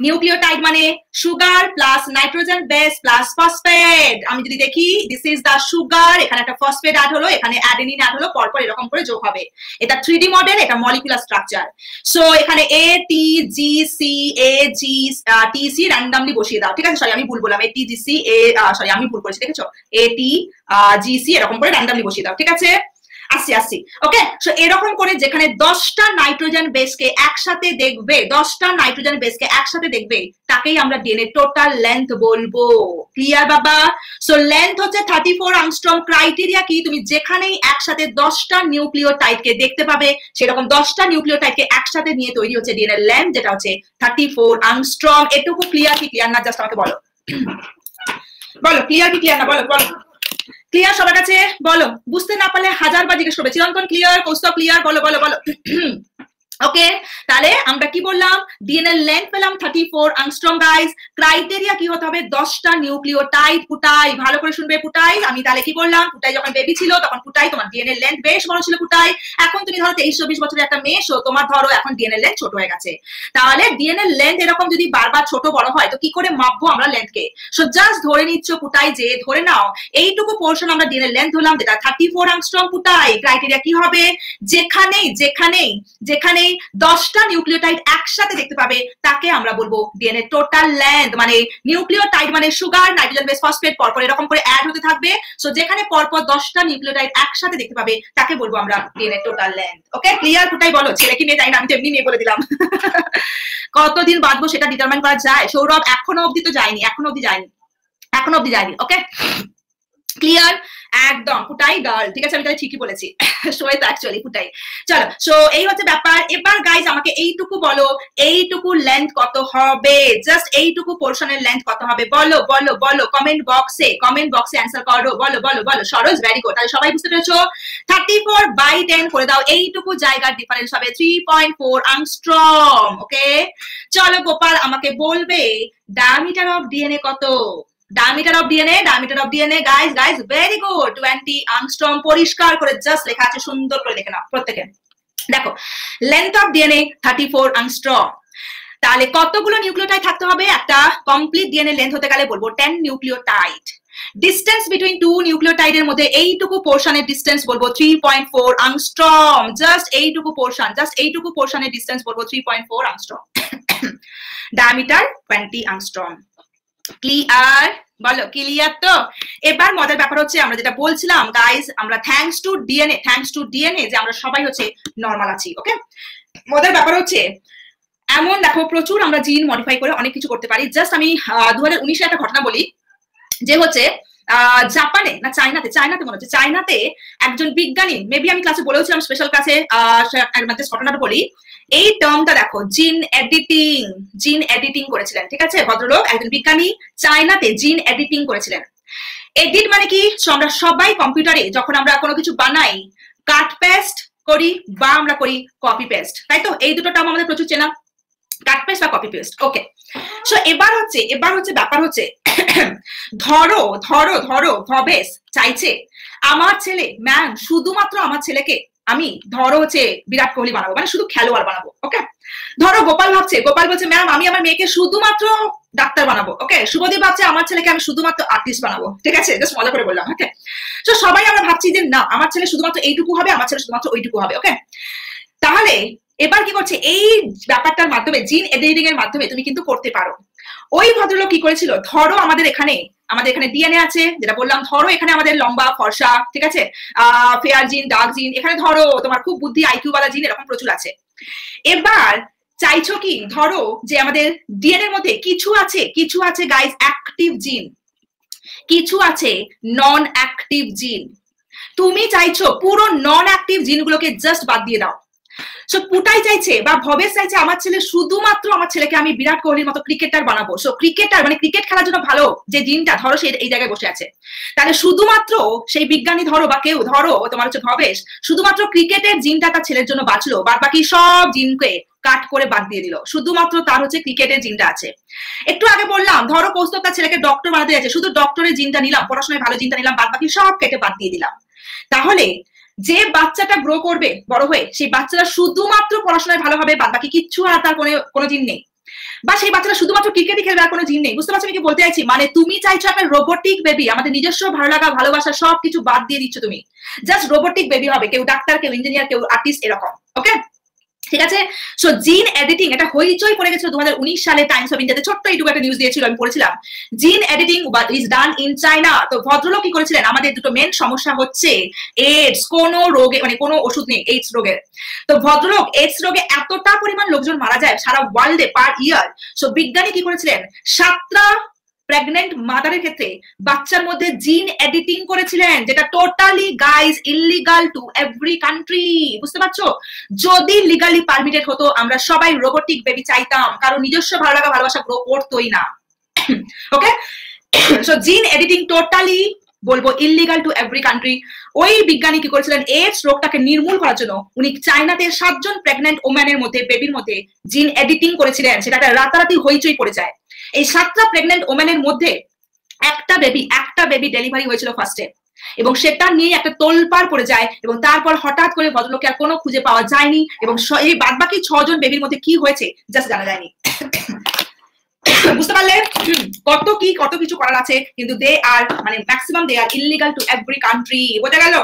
নিউক্লিওটাইড মানে sugar plus nitrogen base plus phosphate. আমি যদি দেখি দিস ইজ দ্য সুগার, এখানে একটা ফসফেট অ্যাড হলো, এখানে অ্যাডেনিন অ্যাড হলো, পরপর এরকম করে যোগ হবে। এটা 3D মডেল, এটা মলিকুলার স্ট্রাকচার। সো এখানে এ টি জি সি এ জি টি সি র্যান্ডমলি বসিয়ে দাও, ঠিক আছে? সরি আমি ভুল বললাম, এ টি জি সি এ, সরি আমি ভুল করেছি, দেখেছো? এ টি জি সি এরকম করে র্যান্ডমলি বসিয়ে দাও, ঠিক আছে? আসছি ওকে। সো এরকম করে যেখানে 10টা নাইট্রোজেন বেসকে একসাথে দেখবে, 10টা নাইট্রোজেন বেসকে একসাথে দেখবে, তাকেই আমরা ডিএনএ টোটাল লেন্থ বলবো। ক্লিয়ার বাবা? সো লেন্থ হচ্ছে 34 আংস্ট্রম। ক্রাইটেরিয়া কি? তুমি যেখানেই একসাথে 10টা নিউক্লিওটাইডকে দেখতে পাবে, সেরকম 10টা নিউক্লিওটাইডকে একসাথে নিয়ে তৈরি হচ্ছে ডিএনএ লেন্থ, যেটা হচ্ছে 34 আংস্ট্রম। এটুকু ক্লিয়ার কি ক্লিয়ার না? জাস্ট আমাকে বলো, বলো ক্লিয়ার কি ক্লিয়ার না, বলো বলো। ক্লিয়ার সবার কাছে? বলো, বুঝতে না পারলে 1000বার জিজ্ঞেস করবে। চিরন্তন ক্লিয়ার? কৌস্তব ক্লিয়ার? বলো বলো বলো। ওকে, তাহলে আমরা কি বললাম? ডিএনএ লেন্থ পেলাম 34 আংস্ট্রম গাইস। ক্রাইটেরিয়া কি হতে হবে? 10টা নিউক্লিওটাইড। পুটাই ভালো করে শুনবে, পুটাই আমি তাহলে কি বললাম? পুটাই যখন বেবি ছিল তখন পুটাই তোমার ডিএনএ লেন্থ বেশ বড় ছিল। পুটাই এখন তুমি ধরো 23-24 বছরের একটা মেয়ে, তোমার ধরো এখন ডিএনএ লেন্থ ছোট হয়ে গেছে। তাহলে ডিএনএ লেন্থ এরকম যদি বারবার ছোট বড় হয় তো কি করে মাপবো আমরা লেন্থকে? সো জাস্ট ধরে নিচ্ছ পুটাই, যে ধরে নাও এইটুকু পোর্শন আমরা ডিএনএ লেন্থ ধরলাম, যেটা 34 আংস্ট্রম। পুটাই ক্রাইটেরিয়া কি হবে? যেখানেই যেখানেই যেখানেই 10টা নিউক্লিওটাইড একসাথে দেখতে পাবে, তাকে আমরা বলবো ডিএনএ টোটাল লেন্থ। মানে নিউক্লিওটাইড মানে সুগার, নাইট্রোজেন বেস, ফসফেট পরপর এরকম করে অ্যাড হতে থাকবে। সো যেখানে পরপর 10টা নিউক্লিওটাইড একসাথে দেখতে পাবে, তাকে বলবো আমরা DNA total length. Okay clear? Putai বলো, ছেলে কি মেয়ে জানি না, আমি তো এমনি মেয়ে বলে দিলাম। কতদিন বাঁচবো সেটা ডিটারমাইন করা যায়? সৌরভ এখনো অবধি তো যায়নি, এখনো অবধি যায়নি। Okay clear? একদম পুটাই গার্ল, ঠিক আছে? আমি তাহলে ঠিকই বলেছি। শ্বেতা অ্যাকচুয়ালি পুটাই। চলো, সো এই হচ্ছে ব্যাপার। এবার গাইজ আমাকে এইটুকু বলো, এইটুকু লেন্থ কত হবে? জাস্ট এইটুকু পোর্শনের লেন্থ কত হবে? বলো বলো বলো, কমেন্ট বক্সে অ্যান্সার করো। বলো বলো বলো। Saroj very good. তাহলে সবাই বুঝতে পেরেছো? 34/10 করে দাও। এইটুকু জায়গার ডিফারেন্স হবে 3.4 আংস্ট্রম। ওকে চলো গোপাল আমাকে বলবে ডায়ামিটার অফ ডিএনএ কত? Diameter of DNA guys very good, 20 আংস্ট্রম। পরিষ্কার করে জাস্ট লেখা আছে, সুন্দর করে দেখে নাও প্রত্যেকে। দেখো লেন্থ অফ ডিএনএ 34 আংস্ট্রম। তাহলে কতগুলো নিউক্লিওটাইড থাকতে হবে? একটা কমপ্লিট ডিএনএ লেন্থ হতে গেলে বলবো 10 নিউক্লিওটাইড। ডিস্টেন্স বিটুইন 2 নিউক্লিওটাইডের মধ্যে এইটুকু পোর্শনের ডিস্টেন্স বলবো 3.4 আংস্ট্রম। জাস্ট এইটুকু পোর্শনের ডিস্টেন্স বলবো 3.4 আংস্ট্রম। ডায়ামিটার 20 আংস্ট্রম। ক্লিয়ার? বলো ক্লিয়ার তো? এবার মজার ব্যাপার হচ্ছে আমরা যেটা বলছিলাম গাইজ, আমরা থ্যাঙ্কস টু ডিএনএ যে আমরা সবাই হচ্ছে নর্মাল আছি। ওকে মজার ব্যাপার হচ্ছে এমন দেখো প্রচুর আমরা জিন মডিফাই করে অনেক কিছু করতে পারি। জাস্ট আমি 2019-এ একটা ঘটনা বলি, যে হচ্ছে জাপানে না চায়নাতে মনে হচ্ছে, চায়নাতে একজন বিজ্ঞানী, মেবি আমি ক্লাসে বলেওছিলাম স্পেশাল ক্লাসে, ঘটনাটা বলি। এই টার্মটা দেখো, জিন এডিটিং করেছিলেন, ঠিক আছে? ভদ্রলোক একজন বিজ্ঞানী চায়নাতে জিন এডিটিং করেছিলেন। এডিট মানে কি? আমরা সবাই কম্পিউটারে যখন আমরা কোনো কিছু বানাই, কাট পেস্ট করি বা আমরা করি কপি পেস্ট, তাই তো? এই দুটো টার্ম আমাদের প্রচুর চেনা, কাট পেস্ট বা কপি পেস্ট। ওকে সো এবার হচ্ছে ব্যাপার হচ্ছে ধরো ভবেশ চাইছে আমার ছেলে, ম্যাম শুধুমাত্র আমার ছেলেকে আমি ধরো হচ্ছে বিরাট কোহলি বানাবো, মানে শুধু খেলোয়াড় বানাবো। ওকে ধরো গোপাল বলছে ম্যাম আমি আমার মেয়েকে শুধুমাত্র ডাক্তার বানাবো। ওকে শুভদীপ ভাবছে আমার ছেলেকে আমি শুধুমাত্র আর্টিস্ট বানাবো, ঠিক আছে? জাস্ট মজা করে বললাম। ওকে তো সবাই আমরা ভাবছি যে না আমার ছেলে শুধুমাত্র এইটুকু হবে, আমার ছেলে শুধুমাত্র ওইটুকু হবে। ওকে তাহলে এবার কি করছে? এই ব্যাপারটার মাধ্যমে, জিন এডিটিং এর মাধ্যমে তুমি কিন্তু করতে পারো। ওই ভদ্রলোক কি করেছিল? ধরো আমাদের এখানে ডিএনএ আছে, যেটা বললাম। ধরো এখানে আমাদের লম্বা ফর্সা, ঠিক আছে, ফেয়ার জিন, ডার্ক জিন, এখানে ধরো তোমার খুব বুদ্ধি আইকিউ ওয়ালা জিন এরকম প্রচুর আছে। এবার চাইছো কি? ধরো যে আমাদের ডিএনএ এর মধ্যে কিছু আছে গাইজ অ্যাক্টিভ জিন, কিছু আছে নন অ্যাক্টিভ জিন। তুমি চাইছো পুরো নন অ্যাক্টিভ জিনগুলোকে জাস্ট বাদ দিয়ে দাও। সো পুটাই চাইছে বা ভবেশ চাইছে আমার ছেলেকে আমি বিরাট কোহলির মতো ক্রিকেটার বানাবো। সো ক্রিকেটার মানে ক্রিকেট খেলার জন্য ভালো যে জিনটা, ধরো সে এই জায়গায় বসে আছে। তাহলে শুধুমাত্র সেই বিজ্ঞানী ধরো বা কেউ ধরো তোমার হচ্ছে ভবেশ শুধুমাত্র ক্রিকেটের জিনটা তার ছেলের জন্য বাঁচলো, বাদ বাকি সব জিনকে কাট করে বাদ দিয়ে দিল, শুধুমাত্র তার হচ্ছে ক্রিকেটের জিনটা আছে। একটু আগে বললাম ধরো কৌস্তব তার ছেলেকে ডক্টর বানাতে যাচ্ছে, শুধু ডক্টরের জিনটা নিলাম, পড়াশোনায় ভালো জিনটা নিলাম, বাদ বাকি সব কেটে বাদ দিয়ে দিলাম। তাহলে যে বাচ্চাটা গ্রো করবে বড় হয়ে, সেই বাচ্চাটা শুধুমাত্র পড়াশোনায় ভালো হবে, বাদ বাকি কিচ্ছু আর তার কোনো জিন নেই। বা সেই বাচ্চারা শুধুমাত্র ক্রিকেটই খেলবে আর কোনো জিন নেই। বুঝতে পারছো আমি কি বলতে চাইছি? মানে তুমি চাইছো একটা রোবোটিক বেবি, আমাদের নিজস্ব ভালো লাগা ভালোবাসা সবকিছু বাদ দিয়ে দিচ্ছ তুমি, জাস্ট রোবোটিক বেবি হবে, কেউ ডাক্তার, কেউ ইঞ্জিনিয়ার, কেউ আর্টিস্ট, এরকম। ওকে, ঠিক আছে। সো জিন এডিটিং এটা হইচই পড়ে গেছিল 2019 সালে টাইমস অফ ইন্ডিয়াতে, ছোট্ট এইটুকু একটা নিউজ দিয়েছিল, আমি পড়েছিলাম। জিন editing is done in China. তো ভদ্রলোক কি করেছিলেন, আমাদের দুটো মেন সমস্যা হচ্ছে এইডস, কোন রোগে মানে কোনো ওষুধ নেই এইডস রোগের। তো ভদ্রলোক এইডস রোগে এতটা পরিমাণ লোকজন মারা যায় সারা ওয়ার্ল্ডে পার ইয়ার। সো বিজ্ঞানী কি করেছিলেন, 7টা প্রেগনেন্ট মাদারের ক্ষেত্রে বাচ্চার মধ্যে জিন এডিটিং করেছিলেন, যেটা totally guys illegal to every country. বুঝতে পারছো? যদি লিগালি পারমিটেড হতো আমরা সবাই রোবোটিক বেবি চাইতাম, কারণ নিজস্ব ভালো লাগা ভালোবাসা গ্রো করতোই না। ওকে, সো জিন এডিটিং টোটালি বলবো ইলিগাল টু এভরি কান্ট্রি। ওই বিজ্ঞানী কি করেছিলেন, এইডস রোগটাকে নির্মূল করার জন্য উনি চায়নাতে 7 জন প্রেগনেন্ট ওম্যানের মধ্যে বেবির মধ্যে জিন এডিটিং করেছিলেন, সেটাকে রাতারাতি হইচই পড়ে যায়। এই 7টা প্রেগনেন্ট ওম্যানের মধ্যে একটা বেবি ডেলিভারি হয়েছিল ফার্স্টে, এবং সেটা নিয়ে একটা তোলপাড় পড়ে যায়, এবং তারপর হঠাৎ করে ভদ্রলোককে আর কোনো খুঁজে পাওয়া যায়নি, এবং এই বাদবাকি 6 জন বেবির মধ্যে কি হয়েছে জাস্ট জানা যায়নি। বুঝতে পারলে কত কিছু করার আছে, কিন্তু দে আর মানে maximum they are illegal to every country. বোঝা গেল?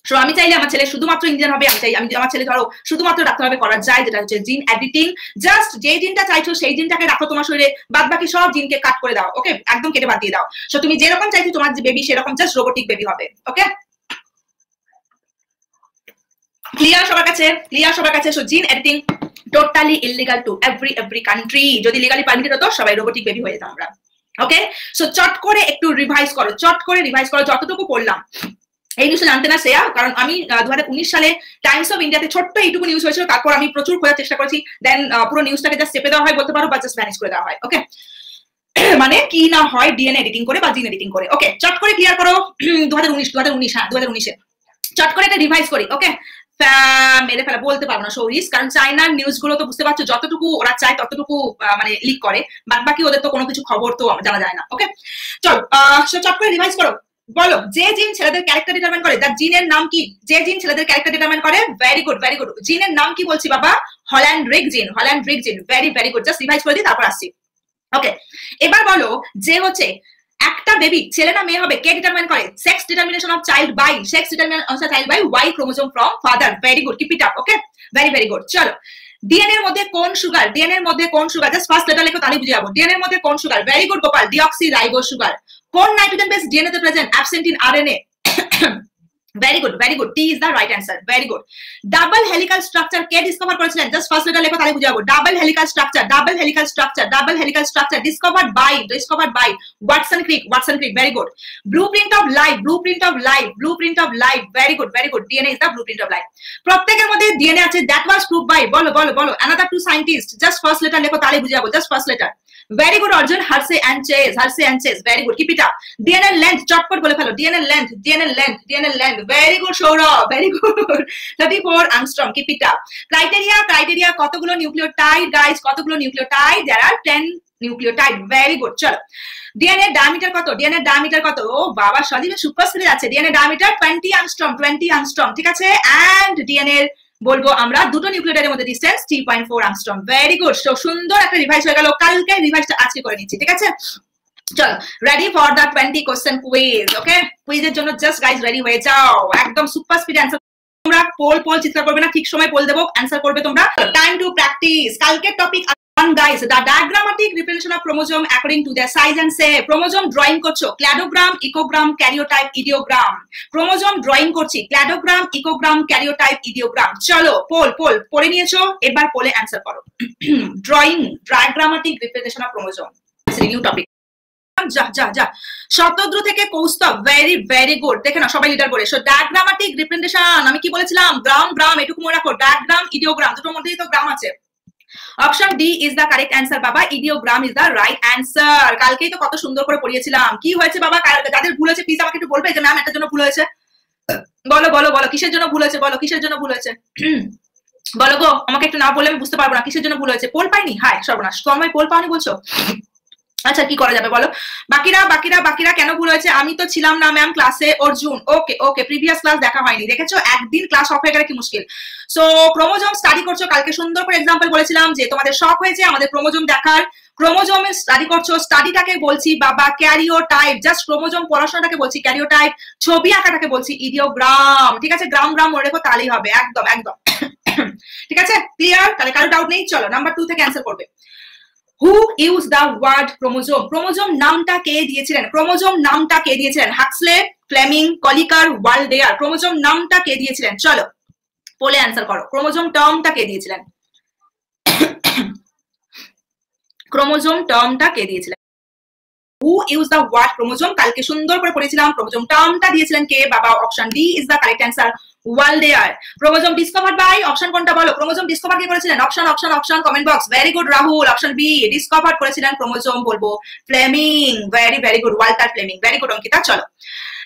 সো আমি চাইলে আমার ছেলে শুধুমাত্র ইঞ্জিনিয়ার হবে, আমি আমার ছেলে ধরো শুধুমাত্র ডাক্তার হবে করা যায়, যেটা হচ্ছে জিন এডিটিং। জাস্ট যে জিনটা চাইছো সেই জিনটাকে রাখো তোমার শরীরে, বাদ বাকি সব জিনকে কাট করে দাও। ওকে, একদম কেটে বাদ দিয়ে দাও। সো তুমি যেরকম চাইছো তোমার যে বেবি সেরকম জাস্ট রোবোটিক বেবি হবে। ওকে, ক্লিয়ার সবার কাছে? ক্লিয়ার সবার কাছে? সো জিন editing totally illegal to every country. যদি লিগালি পারমিটেড হতো সবাই রোবোটিক বেবি হয়ে যেতাম আমরা। ওকে, সো চট করে একটু রিভাইজ করো, যতটুকু পড়লাম। এই নিউজটা জানতে না শ্রেয়া, কারণ আমি 2019 সালে টাইমস অফ ইন্ডিয়াতে ছোট্ট এইটুকু নিউজ হয়েছিল, তারপর আমি প্রচুর খোঁজার চেষ্টা করেছি, দেন পুরো নিউজটাকে জাস্ট চেপে দেওয়া হয় বলতে পারো, বা জাস্ট ম্যানেজ করে দেওয়া হয়। ওকে, মানে কি না হয় ডিএনএ এডিটিং করে বা জিন এডিটিং করে। ওকে, চট করে ক্লিয়ার করো। 2019 হ্যাঁ 2019-এ চট করে এটা রিভাইজ করি। ওকে, মেরে ফেলা বলতে পারবো না শৌরিস, কারণ চাইনার নিউজ গুলো তো বুঝতে পারছো যতটুকু ওরা চায় ততটুকু মানে লিক করে, বাদ বাকি ওদের তো কোনো কিছু খবর তো জানা যায় না। ওকে, চল চট করে রিভাইজ করো। বলো, যে জিন ছেলেদের ক্যারেক্টার ডিটারমাইন করে, তার জিনের নাম কি? যে জিন ছেলেদের ক্যারেক্টার ডিটারমাইন করে, ভেরি গুড ভেরি গুড। জিনের নাম কি বলছি বাবা? হল্যান্ড্রিক জিন, হল্যান্ড্রিক জিন। Very very good, just revise করে দিই তারপর আসছি। ওকে, এবার বলো যে হচ্ছে একটা বেবি ছেলে না মেয়ে হবে কে ডিটারমাইন করে? Sex determination of child by Y chromosome from father. Very good, keep it up. Okay, very very good. চলো, ডিএনএ এর মধ্যে কোন সুগার? ডিএনএ এর মধ্যে কোন সুগার? জাস্ট ফার্স্ট লেটার লেখো তাহলে বুঝে যাবো। ডিএনএ এর মধ্যে কোন sugar? Very good Gopal, deoxyribose sugar. কোন নাইট্রোজেন বেস ডিএনএ তে present? Absent in RNA. Very good very good, T is the right answer. Very good. Double helical structure কে ডিসকভার করেছিলেন? জাস্ট ফার্স্ট লেটার লেখো তাহলে বুঝে যাবো। Double helical structure discovered by Watson Crick. Very good. Blueprint of life. Very good very good. DNA is the blueprint of life. প্রত্যেকের মধ্যে DNA আছে, that was prove by বলো another 2 scientist. Just first letter লেখো তাহলে বুঝে যাবো। Just first letter. Very good Arjun, Hersey and Chase. Very good, keep it up. DNA length, chotpot bole phelo. DNA length. Very good Saurabh, very good. 34 angstrom, keep it up. Criteria কতগুলো nucleotide guys, কতগুলো nucleotide? There are 10 nucleotide. Very good. চলো, DNA diameter কত? ও বাবা solid super স্পিডে যাচ্ছে। DNA diameter 20 angstrom, ঠিক আছে। And DNA বলবো আমরা দুটো নিউক্লিওটাইডের মধ্যে distance 3.4 angstrom। Very good. So সুন্দর একটা রিভাইজ হয়ে গেল, কালকে রিভাইজটা আজকে করে নিচ্ছি, ঠিক আছে। চলো, ready for the 20 question quiz. Okay, কুইজের জন্য জাস্ট গাইজ রেডি হয়ে যাও, একদম সুপার স্পিড অ্যান্সার। তোমরা পোল চিৎকার করবে না, ঠিক সময় পোল দেবো, অ্যান্সার করবে তোমরা। Time to practice. কালকের topic guys, the diagrammatic representation of chromosome according to their size and shape. Chromosome drawing করছো, cladogram, echogram, karyotype, ideogram. Chromosome drawing করছি, cladogram, echogram, karyotype, ideogram. চলো, পোল পড়ে নিয়েছো, এবার পোলে অ্যান্সার করো। Drawing, diagrammatic representation of chromosome. New topic. যা শতদ্রু থেকে Kaustav. Very very good. দেখে না সবাই লিটার বলে। সো ডায়াগ্রামাটিক রিপ্রেজেন্টেশন, আমি কি বলেছিলাম? গ্রাম, এটুকু মনে রাখো। ডায়াগ্রাম, ইডিওগ্রাম, দুটোর মধ্যেই তো গ্রাম আছে। Option D is the correct answer বাবা। ইডিওগ্রাম ইজ দ্য রাইট অ্যান্সার। কালকেই তো কত সুন্দর করে পড়িয়েছিলাম। কি হয়েছে বাবা? যাদের ভুল হয়েছে প্লিজ আমাকে একটু বলবে যে ম্যাম এটার জন্য ভুল হয়েছে। বলো কিসের জন্য ভুল হয়েছে? বলো গো, আমাকে একটু না বললে আমি বুঝতে পারবো না কিসের জন্য ভুল হয়েছে। পোল পাইনি? হায় সর্বনাশ, তোমার পোল পাওনি বলছো? আচ্ছা কি করা যাবে বলো? বাকিরা বাকিরা বাকিরা কেন ভুল হয়েছে? আমি তো ছিলাম না ম্যাম ক্লাসে। অর্জুন ওকে ওকে, প্রিভিয়াস ক্লাস দেখা হয়নি, দেখেছো একদিন ক্লাস অফ হয়ে গেলে কি মুশকিল। সো ক্রোমোজোম স্টাডি করছো, কালকে সুন্দর করে এক্সাম্পল বলেছিলাম যে তোমাদের শখ হয়েছে আমাদের ক্রোমোজোম দেখার। ক্রোমোজোমে স্টাডি করছো, স্টাডিটাকে বলছি বাবা ক্যারিওটাইপ, জাস্ট ক্রোমোজোম পড়াশোনাটাকে বলছি ক্যারিওটাইপ, ছবি আঁকাটাকে বলছি ইডিওগ্রাম। ঠিক আছে, গ্রাম গ্রাম মনে রেখো তাহলেই হবে, একদম একদম। ঠিক আছে ক্লিয়ার? তাহলে কারো ডাউট নেই, চলো নাম্বার 2 থেকে অ্যান্সার করবে। Who used the word chromosome? Chromosome নামটা কে দিয়েছিলেন? ক্রোমোজোম নামটা কে দিয়েছিলেন? হাক্সলে, ফ্লেমিং, কলিকার, ওয়ালডেয়ার। ক্রোমোজোম নামটা কে দিয়েছিলেন? চলো বলে অ্যান্সার করো। ক্রোমোজোম টার্মটা কে দিয়েছিলেন? ক্রোমোজোম টার্মটা কে দিয়েছিলেন? Who used the word chromosome? কালকে সুন্দর করে পড়েছিলাম, ক্রোমোজোম টার্মটা দিয়েছিলেন কে বাবা? Option D is the correct answer, Waldeyer. Chromosome discovered by, option কোনটা বলো? ক্রোমোজোম ডিসকভার কে করেছিলেন? Option option option comment box. Very good Rahul, option B discover করেছিলেন ক্রোমোজোম বলবো Flemming. Very very good, Walter Flemming. Very good Ankita. চলো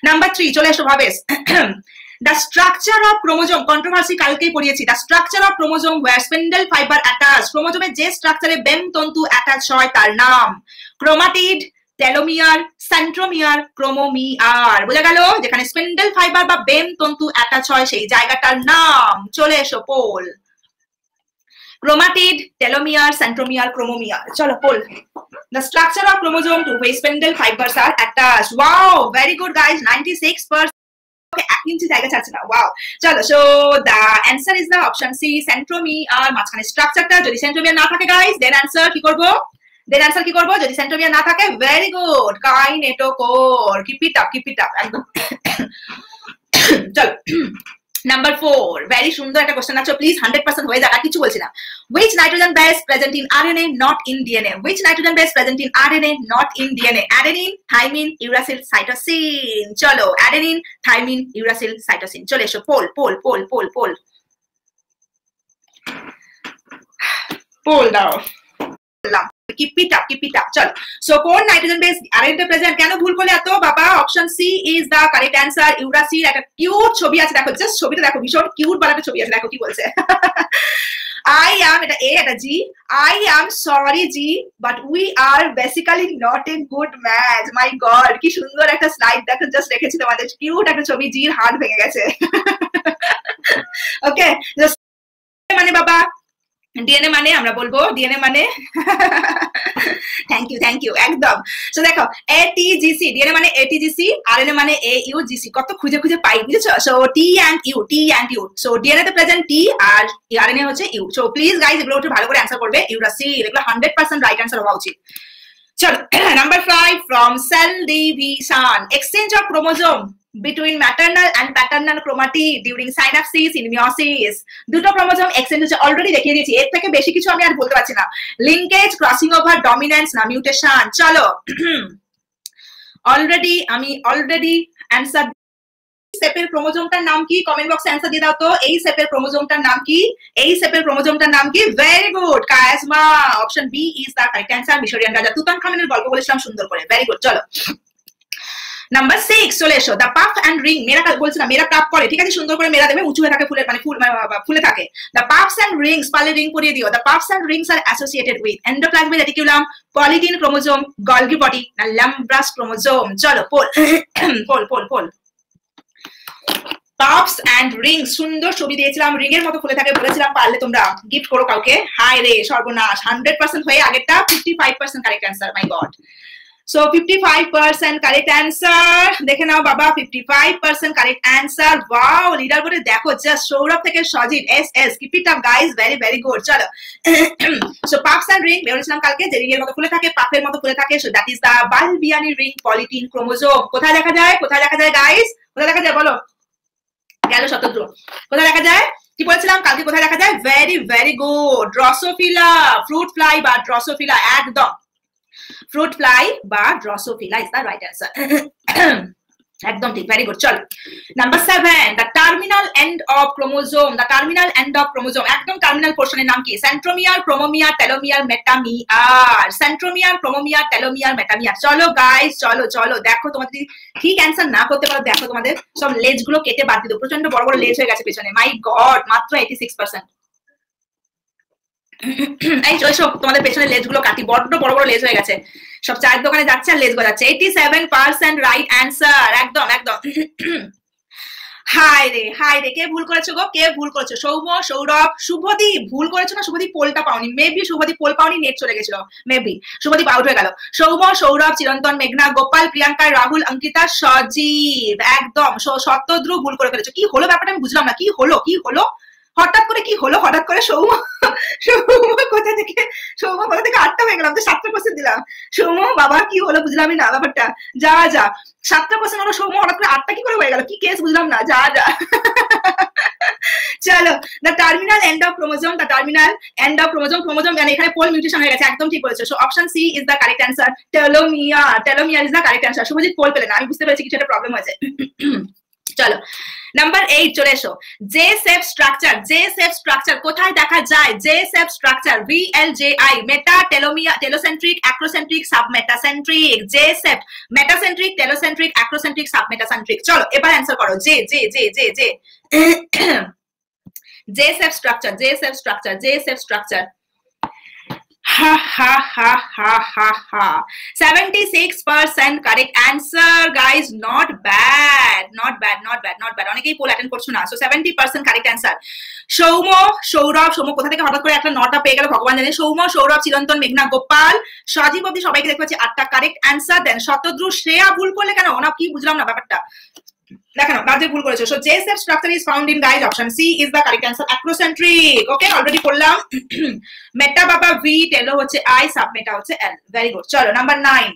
number 3 চলে এসো ভাবেশ। The structure of chromosome, controversy কালকেই পড়িয়েছি। The structure of chromosome where spindle fiber attached, ক্রোমোজোমে যে স্ট্রাকচারে বেম তন্তু attach হয় তার নাম ক্রোমাটিড, টেলোমিয়ার, সেন্ট্রোমিয়ার, ক্রোমোমিয়ার। বোঝা গেল? যেখানে স্পিন্ডল ফাইবার বা বেম তন্তু অ্যাটাচ হয় সেই জায়গাটার নাম। চলে এসো poll. Chromatid, telomere, centromere, chromomere. চলো poll. The structure of chromosome to which spindle fibers are attached. Wow, very good guys, 96%. Okay, 1 ইঞ্চি জায়গা ছাড়ছে না। ওয়াও। চলো, so the answer is the option C, centromere. মাঝখানে স্ট্রাকচারটা যদি সেন্ট্রোমিয়ার না থাকে গাইস, দেন অ্যান্সার কি করব? দেন অ্যান্সার কি করব? যদি সেন্ট্রোমিয়ার না থাকে, very good, kinetochore. Keep it up একদম। চলো নাম্বার 4, ভেরি সুন্দর একটা কোশ্চেন আছে, প্লিজ 100% হয়ে যাক, আর কিছু বলছি না। Which nitrogen base present in RNA not in DNA? Which nitrogen base present in RNA not in DNA? Adenine, thymine, uracil, cytosine. চলো adenine, thymine, uracil, cytosine। চলে এসো poll poll poll poll poll poll দাও। Keep it up. চলো, so কোন nitrogen base RNA present? কেন ভুল করলে এত বাবা? Option C is the correct answer, uracil. একটা কিউট ছবি আছে, দেখো জাস্ট ছবিটা দেখো, ভীষণ কিউট বালা একটা ছবি আছে, দেখো কি বলছে। I am, এটা A এটা G, I am sorry G, but we are basically not a good match. My god, কি সুন্দর একটা স্লাইড দেখো, জাস্ট রেখেছি তোমাদের, কিউট একটা ছবি, জির হার্ট ভেঙে গেছে। ওকে, মানে বাবা ডিএনএ মানে আমরা বলবো ডিএনএ মানে থ্যাংক ইউ একদম। সো দেখো এটিজিসি, ডিএনএ মানে এটিজিসি, আরএনএ মানে এইউজিসি। কত খুঁজে খুঁজে পাই, বুঝেছো? So T and U. So DNA তে প্রেজেন্ট টি আর আরএনএ হচ্ছে ইউ। সো প্লিজ গাইস এগুলো একটু ভালো করে অ্যান্সার করবে। ইউরাসিল, এগুলো 100% রাইট অ্যান্সার হওয়া উচিত। চলো number 5, from cell division, exchange of chromosome between maternal and paternal chromatid during synapses in meiosis. দুটো ক্রোমোজোম এক্সচেঞ্জ হচ্ছে, অলরেডি দেখিয়ে দিয়েছি, এর থেকে বেশি কিছু আমি আর বলতে পারছি না। লিঙ্কেজ, ক্রসিং ওভার, ডমিনেন্স না মিউটেশন। চলো অলরেডি অ্যান্সার। সেপের ক্রোমোজোমটার নাম কি? কমেন্ট বক্সে অ্যান্সার দিয়ে দাও তো। এই সেপের ক্রোমোজোমটার নাম কি? Very good, chiasma. Option B is the correct answer, মিশরিয়ান রাজা তুতানখামেনের গল্প বলেছিলাম সুন্দর করে। Very good. চলো নাম্বার 6 চলে এসো। দ্য পাফ অ্যান্ড রিং, মেয়েরা বলছে না, মেয়েরা পাপ করে, ঠিক আছে, সুন্দর করে মেয়েরা দেবে, উঁচু হয়ে থাকে, ফুলের মানে ফুলে থাকে। দ্য পাফস অ্যান্ড রিংস, পালে রিং পরিয়ে দিও। The puffs and rings are associated with endoplasmic reticulum, polytene chromosome, Golgi body না ল্যাম্ব্রাস ক্রোমোজোম। চলো পোল পাফস অ্যান্ড রিং, সুন্দর ছবি দিয়েছিলাম, রিং এর মতো ফুলে থাকে বলেছিলাম, পারলে তোমরা গিফট করো কাউকে। হাই রে সর্বনাশ, 100% হয়ে আগেরটা 55% কারেক্ট অ্যান্সার। মাই গড। So 55% correct answer, দেখে নাও বাবা, 55% correct answer. Wow, লিডার বোর্ডে দেখো জাস্ট সৌরভ থেকে Sajib, S keep it up guys, very good. চলো so puffs and ring বলেছিলাম কালকে, যে রিং এর মতো ফুলে থাকে, পাফের মতো ফুলে থাকে, so that is the Balbiani ring polytene chromosome. কোথায় দেখা যায় গাইস? কোথায় দেখা যায় বলো? গেল শতদ্রু। কোথায় দেখা যায়? কি বলছিলাম কালকে? কোথায় দেখা যায়? very good, drosophila, fruit fly বা ড্রসোফিলা, একদম ফ্রুট ফ্লাই বা drosophila is the right answer. একদম ঠিক, ভেরি গুড। চলো number 7, the terminal end of chromosome. একদম টার্মিনাল পোর্শনের নাম কি? Centromere, chromomere, telomere, metamere. চলো গাইস, চলো দেখো, তোমাদের ঠিক অ্যান্সার না করতে পারো, দেখো তোমাদের সব লেজ গুলো কেটে বাদ দিও, প্রচন্ড বড় বড় লেজ হয়ে গেছে পেছনে। মাই গড, মাত্র 86%। এই সব তোমাদের পেছনে লেজ গুলো কাটি, বড্ড বড় বড় লেজ হয়ে গেছে, সব চায়ের দোকানে যাচ্ছে আর লেজ গজাচ্ছে। 87% রাইট অ্যান্সার, একদম একদম। হাই রে, কে ভুল করেছো গো, কে ভুল করেছো? সৌম, সৌরভ, শুভদীপ ভুল করেছো না? শুভদীপ পোলটা পাওনি, মেবি শুভদীপ পোল পাওনি, নেট চলে গেছিল, মেবি শুভদীপ আউট হয়ে গেল। সৌম, সৌরভ, চিরন্তন, মেঘনা, গোপাল, প্রিয়াঙ্কা, রাহুল, অঙ্কিতা, সজীব, একদম। শতদ্রু ভুল করে ফেলেছো। কি হলো ব্যাপারটা আমি বুঝলাম না, কি হলো হঠাৎ করে, কি হলো হঠাৎ করে? সৌম কোথা থেকে 8টা হয়ে গেলাম, তো 7% দিলাম। সৌম বাবা কি হলো বুঝলামই না ব্যাপারটা। যা 7% হলো, সৌম হঠাৎ করে 8টা কি করে হয়ে গেল, কি কেস বুঝলাম না। যা চলো, the terminal end of chromosome, the terminal end of chromosome মানে এখানে পোল মিউটেশন হয়ে গেছে, একদম ঠিক বলেছো। So option C is the correct answer, telomere is the correct answer. Subhajit poll পেলে না, আমি বুঝতে পেরেছি কিছু একটা প্রবলেম হয়েছে। চলো নাম্বার 8 চলে এসো। জে সেপ স্ট্রাকচার কোথায় দেখা যায়? J shape structure, VLJI, meta, telomere, telocentric, acrocentric, submetacentric. J shape metacentric, telocentric, acrocentric, submetacentric. চলো এবার অ্যান্সার করো। J shape structure. 76% correct answer, guys. Not bad. অনেকেই পোল অ্যাটেন্ড করছো না। So 70% correct answer. Soum, Sourav, কোথা থেকে হঠাৎ করে একটা 9টা পেয়ে গেল ভগবান জানে। সৌম, সৌরভ, চিরন্তন, মেঘনা, গোপাল, সজীব অব্দি সবাইকে দেখতে পাচ্ছি 8টা কারেক্ট অ্যান্সার। দেন শতদ্রু, শ্রেয়া ভুল করলে কেন? ওনা কি বুঝলাম না ব্যাপারটা। দেখো রাজ্য ভুল করেছো। So J shape structure is found in, guys, option C is the correct answer, acrocentric. Okay, already করলাম। মেটা বাবা ভি, টেলো হচ্ছে আই, সাবমেটা হচ্ছে এল। Very good. চলো নাম্বার 9।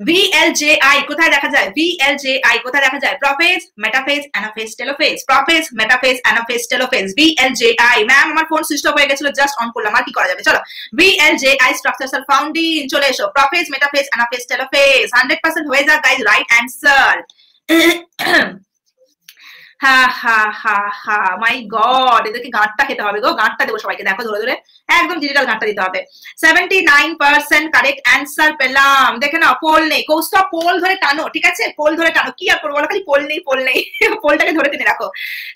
VLJI কোথায় দেখা যায়? VLJI কোথায় দেখা যায়? Prophase, metaphase, anaphase, telophase. Prophase, metaphase, anaphase, telophase. VLJI। Ma'am আমার ফোন সুইচ অফ হয়ে গেছিল, জাস্ট অন করলাম, আর কি করা যাবে। চলো, VLJI structures are found in, চলে এসো। Prophase, metaphase, anaphase, telophase. 100% হয়ে যাক, গাইজ, রাইট অ্যান্সার। মাই গড, এদেরকে গাঁটটা খেতে হবে গো, গাঁটটা দেবো সবাইকে, দেখো ধরে একদম ডিজিটাল গাঁটটা দিতে হবে। 79% কারেক্ট অ্যান্সার পেলাম। দেখে নাও, পোল নেই। কৌস্তব পোল ধরে টানো, ঠিক আছে, পোল ধরে টানো। কি আর করবো, খালি পোল নেই পোলটাকে ধরে টেনে রাখো।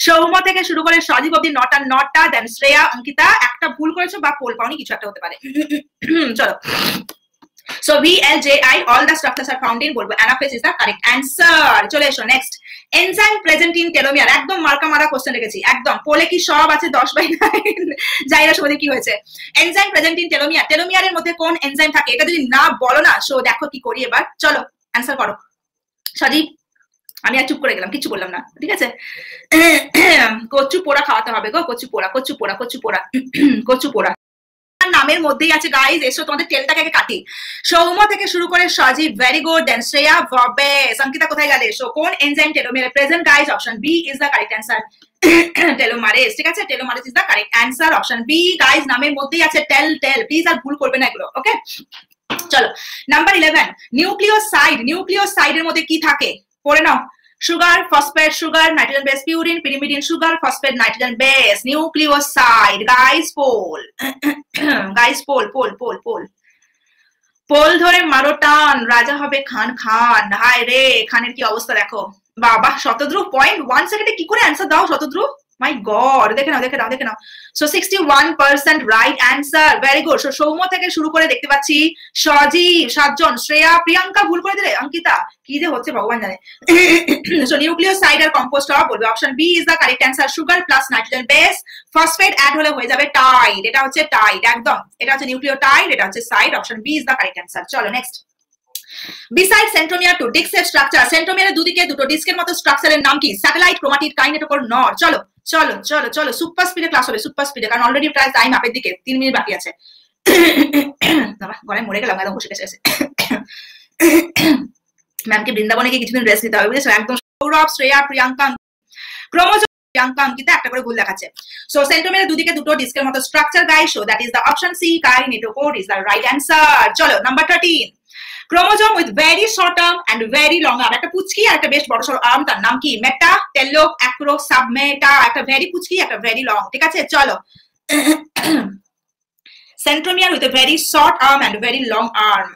সৌম থেকে শুরু করে সজীব অব্দি 9টা। দেন শ্রেয়া, অঙ্কিতা একটা ভুল করেছো বা পোল পাওনি, কিছু একটা হতে পারে। চলো, so VLJI, all the structures are found in, বলবো anaphase is the correct answer. চলে এসো next. Enzyme present in telomere, একদম মার্কা মারা কোশ্চেন রেখেছি, একদম। পোলে কি সব আছে 10/9? জাইরা সবাই কি হয়েছে? এনজাইম প্রেজেন্ট ইন টেলোমিয়ার, টেলোমিয়ারের মধ্যে কোন এনজাইম থাকে? এটা যদি না বলো না, সো দেখো কি করি এবার। চলো অ্যান্সার করো। সজীব, আমি আর চুপ করে গেলাম, কিছু বললাম না, ঠিক আছে। কচু পোড়া খাওয়াতে হবে গো, কচু পোড়া নামের মধ্যেই আছে, গাইজ। এসো তোমাদের তেলটাকে আগে কাটি। সৌম থেকে শুরু করে Sajib, very good. Then Shreya, Bhabesh, Ankita কোথায় গেলে? সো কোন এনজাইম টেলোমিয়ারে present, guys? Option B is the correct answer, telomerase, ঠিক আছে, telomerase is the correct answer, option B, guys. নামের মধ্যেই আছে টেল, প্লিজ আর ভুল করবে না এগুলো, ওকে। চলো নাম্বার 11। নিউক্লিওসাইডের মধ্যে কি থাকে পড়ে নাও। Sugar, phosphate, sugar, nitrogen base, purine, pyrimidine, sugar, phosphate, nitrogen base. Nucleoside, guys poll, poll ধরে মারো টান, রাজা হবে খান। হায় রে, খানের কি অবস্থা দেখো বাবা। শতদ্রু 0.1 সেকেন্ডে কি করে অ্যান্সার দাও শতদ্রু, মাই গড। দেখে নাও। So 61% right answer, very good. So Soumya থেকে শুরু করে দেখতে পাচ্ছি সজীব 7 জন, শ্রেয়া, প্রিয়াঙ্কা ভুল করে দিলে, অঙ্কিতা কি যে হচ্ছে ভগবান জানে। সো নিউক্লিওসাইড আর কম্পোস্ট হওয়া, বলবে option B is the correct answer, sugar plus nitrogen base, phosphate add হলে হয়ে যাবে টাইড। এটা হচ্ছে টাইড, একদম। এটা হচ্ছে নিউক্লিওটাইড, এটা হচ্ছে side, option B is the correct answer. চলো next. Besides centromere to disc shape structure, centromere দুদিকে দুটো ডিস্কের মতো স্ট্রাকচারের নাম কি? স্যাটেলাইট, ক্রোমাটিড, কাইনেটোকোর, নর। চলো সুপার স্পিডে ক্লাস হবে, সুপার স্পিডে, কারণ অলরেডি প্রায় টাইম আপের দিকে 3 মিনিট বাকি আছে। গলায় মরে গেলাম, একদম বসে গেছে। ম্যামকে বৃন্দাবনে গিয়ে কিছুদিন রেস্ট নিতে হবে, বুঝেছো, একদম। সৌরভ, শ্রেয়া, প্রিয়াঙ্কা, ক্রোমোজোম, প্রিয়াঙ্কা, অঙ্কিতা একটা করে ভুল দেখাচ্ছে। সো সেন্ট্রোমিয়ারের দুদিকে দুটো ডিস্কের মতো structure, guys. So that is the option C, kinetochore is the right answer. চলো number 13। Chromosome with very short arm and very long arm, একটা পুচকি আর একটা বেশ বড় সড়ো আর্ম, তার নাম কি? মেটা, টেলো, অ্যাক্রো, সাবমেটা। একটা ভেরি পুচকি, একটা ভেরি লং, ঠিক আছে। চলো, centromere with very short arm and very long arm.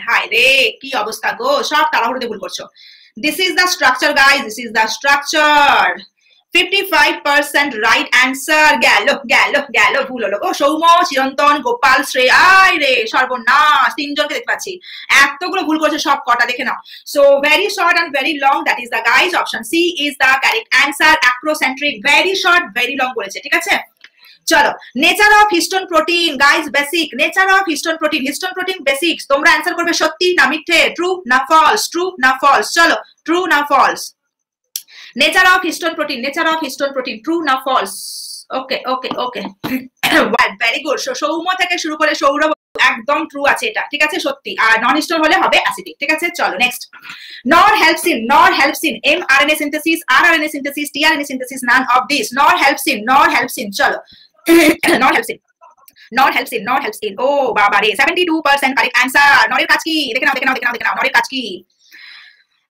Hi রে, কি অবস্থা গো, সব তাড়াহুড়োতে ভুল করছো। This is the structure, guys, this is the structure. 55% right answer. গেল ভুল হলো গো। সৌম, চিরন্তন, গোপাল, শ্রেয়, আয় রে সর্বনাশ, তিনজনকে দেখতে পাচ্ছি এতগুলো ভুল করেছে সব কটা, দেখে নাও। So very short and very long, that is the guys option C is the correct answer. Acrocentric, very short very long বলেছে, ঠিক আছে। চলো, nature of histone protein guys basic, nature of histone protein basics. তোমরা answer করবে সত্যি না মিথ্যে, true না ফলস, ট্রু না ফলস। চলো, ট্রু না false. Nature of histone protein, true না false? Okay okay okay, very good. Soumya থেকে শুরু করে সৌরভ একদম ট্রু আছে এটা, ঠিক আছে, সত্যি। আর নন হিস্টোন হলে হবে অ্যাসিডিক, ঠিক আছে। চলো নেক্সট। নর helps in mRNA synthesis, rRNA synthesis, tRNA synthesis, none of these. nor helps in চলো nor helps in ও বাবা রে, 72% কারেক্ট অ্যান্সার। নরের কাজ কি দেখে নাও, নরের কাজ কি।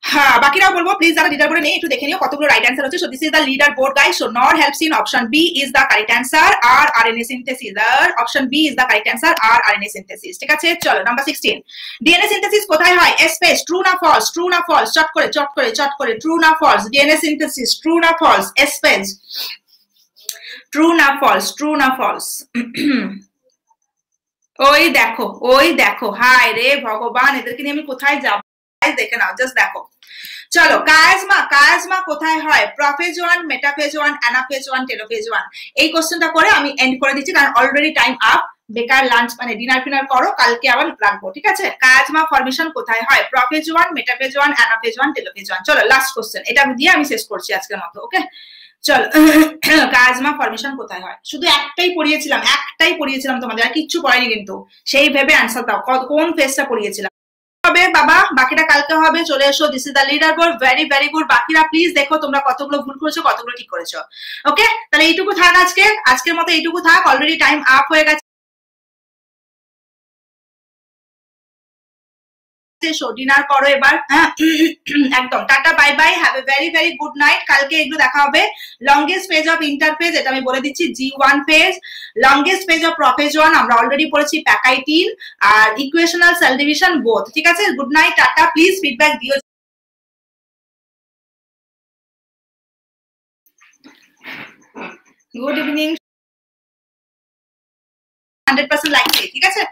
হ্যাঁ, বাকিরাও বলবো প্লিজ, যারা লিডার বোর্ডে নেই একটু দেখে নিও কতগুলো রাইট অ্যান্সার হচ্ছে। So this is the leader board guys. So NOR helps in, option B is the correct answer. R RNA synthesis, option B is the correct answer. R RNA synthesis, ঠিক আছে। চলো number 16, DNA synthesis কোথায় হয়? S phase, true না false? চট করে true না false? DNA synthesis true না ফলস? স্পেস, ট্রু না ফলস? ওই দেখো, হায় রে ভগবান, এদেরকে নিয়ে আমি কোথায় যাবো? দেখে নাও, জাস্ট দেখো। চলো, কায়াজমা কোথায় হয়? প্রফেজ 1, মেটাফেজ 1, অ্যানাফেজ 1, টেলোফেজ 1। এই কোশ্চেনটা করে আমি এন্ড করে দিচ্ছি, কারণ অলরেডি টাইম আপ। বেকার লাঞ্চ মানে ডিনার ফিনার করো, কালকে আবার রাখবো, ঠিক আছে। কায়াজমা ফরমেশন কোথায় হয়? প্রফেজ 1, মেটাফেজ 1, অ্যানাফেজ 1, টেলোফেজ 1। চলো লাস্ট কোশ্চেন, এটা দিয়ে আমি শেষ করছি আজকের মতো, ওকে। চলো, কায়াজমা ফরমেশন কোথায় হয়? শুধু একটাই পড়িয়েছিলাম তোমাদের, আর কিচ্ছু পড়াইনি কিন্তু। সেই ভেবে অ্যান্সার দাও, কোন ফেজটা পড়িয়েছিলাম হবে বাবা, বাকিটা কালকে হবে। চলে এসো, this is the leader board. Very good. বাকিরা প্লিজ দেখো তোমরা কতগুলো ভুল করেছো, কতগুলো ঠিক করেছো, ওকে। তাহলে এইটুকু থাক আজকের মতো, এইটুকু থাক। অলরেডি টাইম আপ হয়ে গেছে। ডিনার করো এবার, হ্যাঁ একদম। Tata, bye bye, have a very good night. কালকে এগুলো দেখা হবে। লংগেস্ট পেজ অফ ইন্টারফেজ, এটা আমি বলে দিচ্ছি, G1 phase. Longest phase of prophase 1 আমরা অলরেডি পড়েছি, প্যাকাইটিন আর ইকুয়েশনাল সেল ডিভিশন বোথ, ঠিক আছে। গুড নাইট, টাটা। প্লিজ ফিডব্যাক দিও। Good evening. 100% লাইক, ঠিক আছে।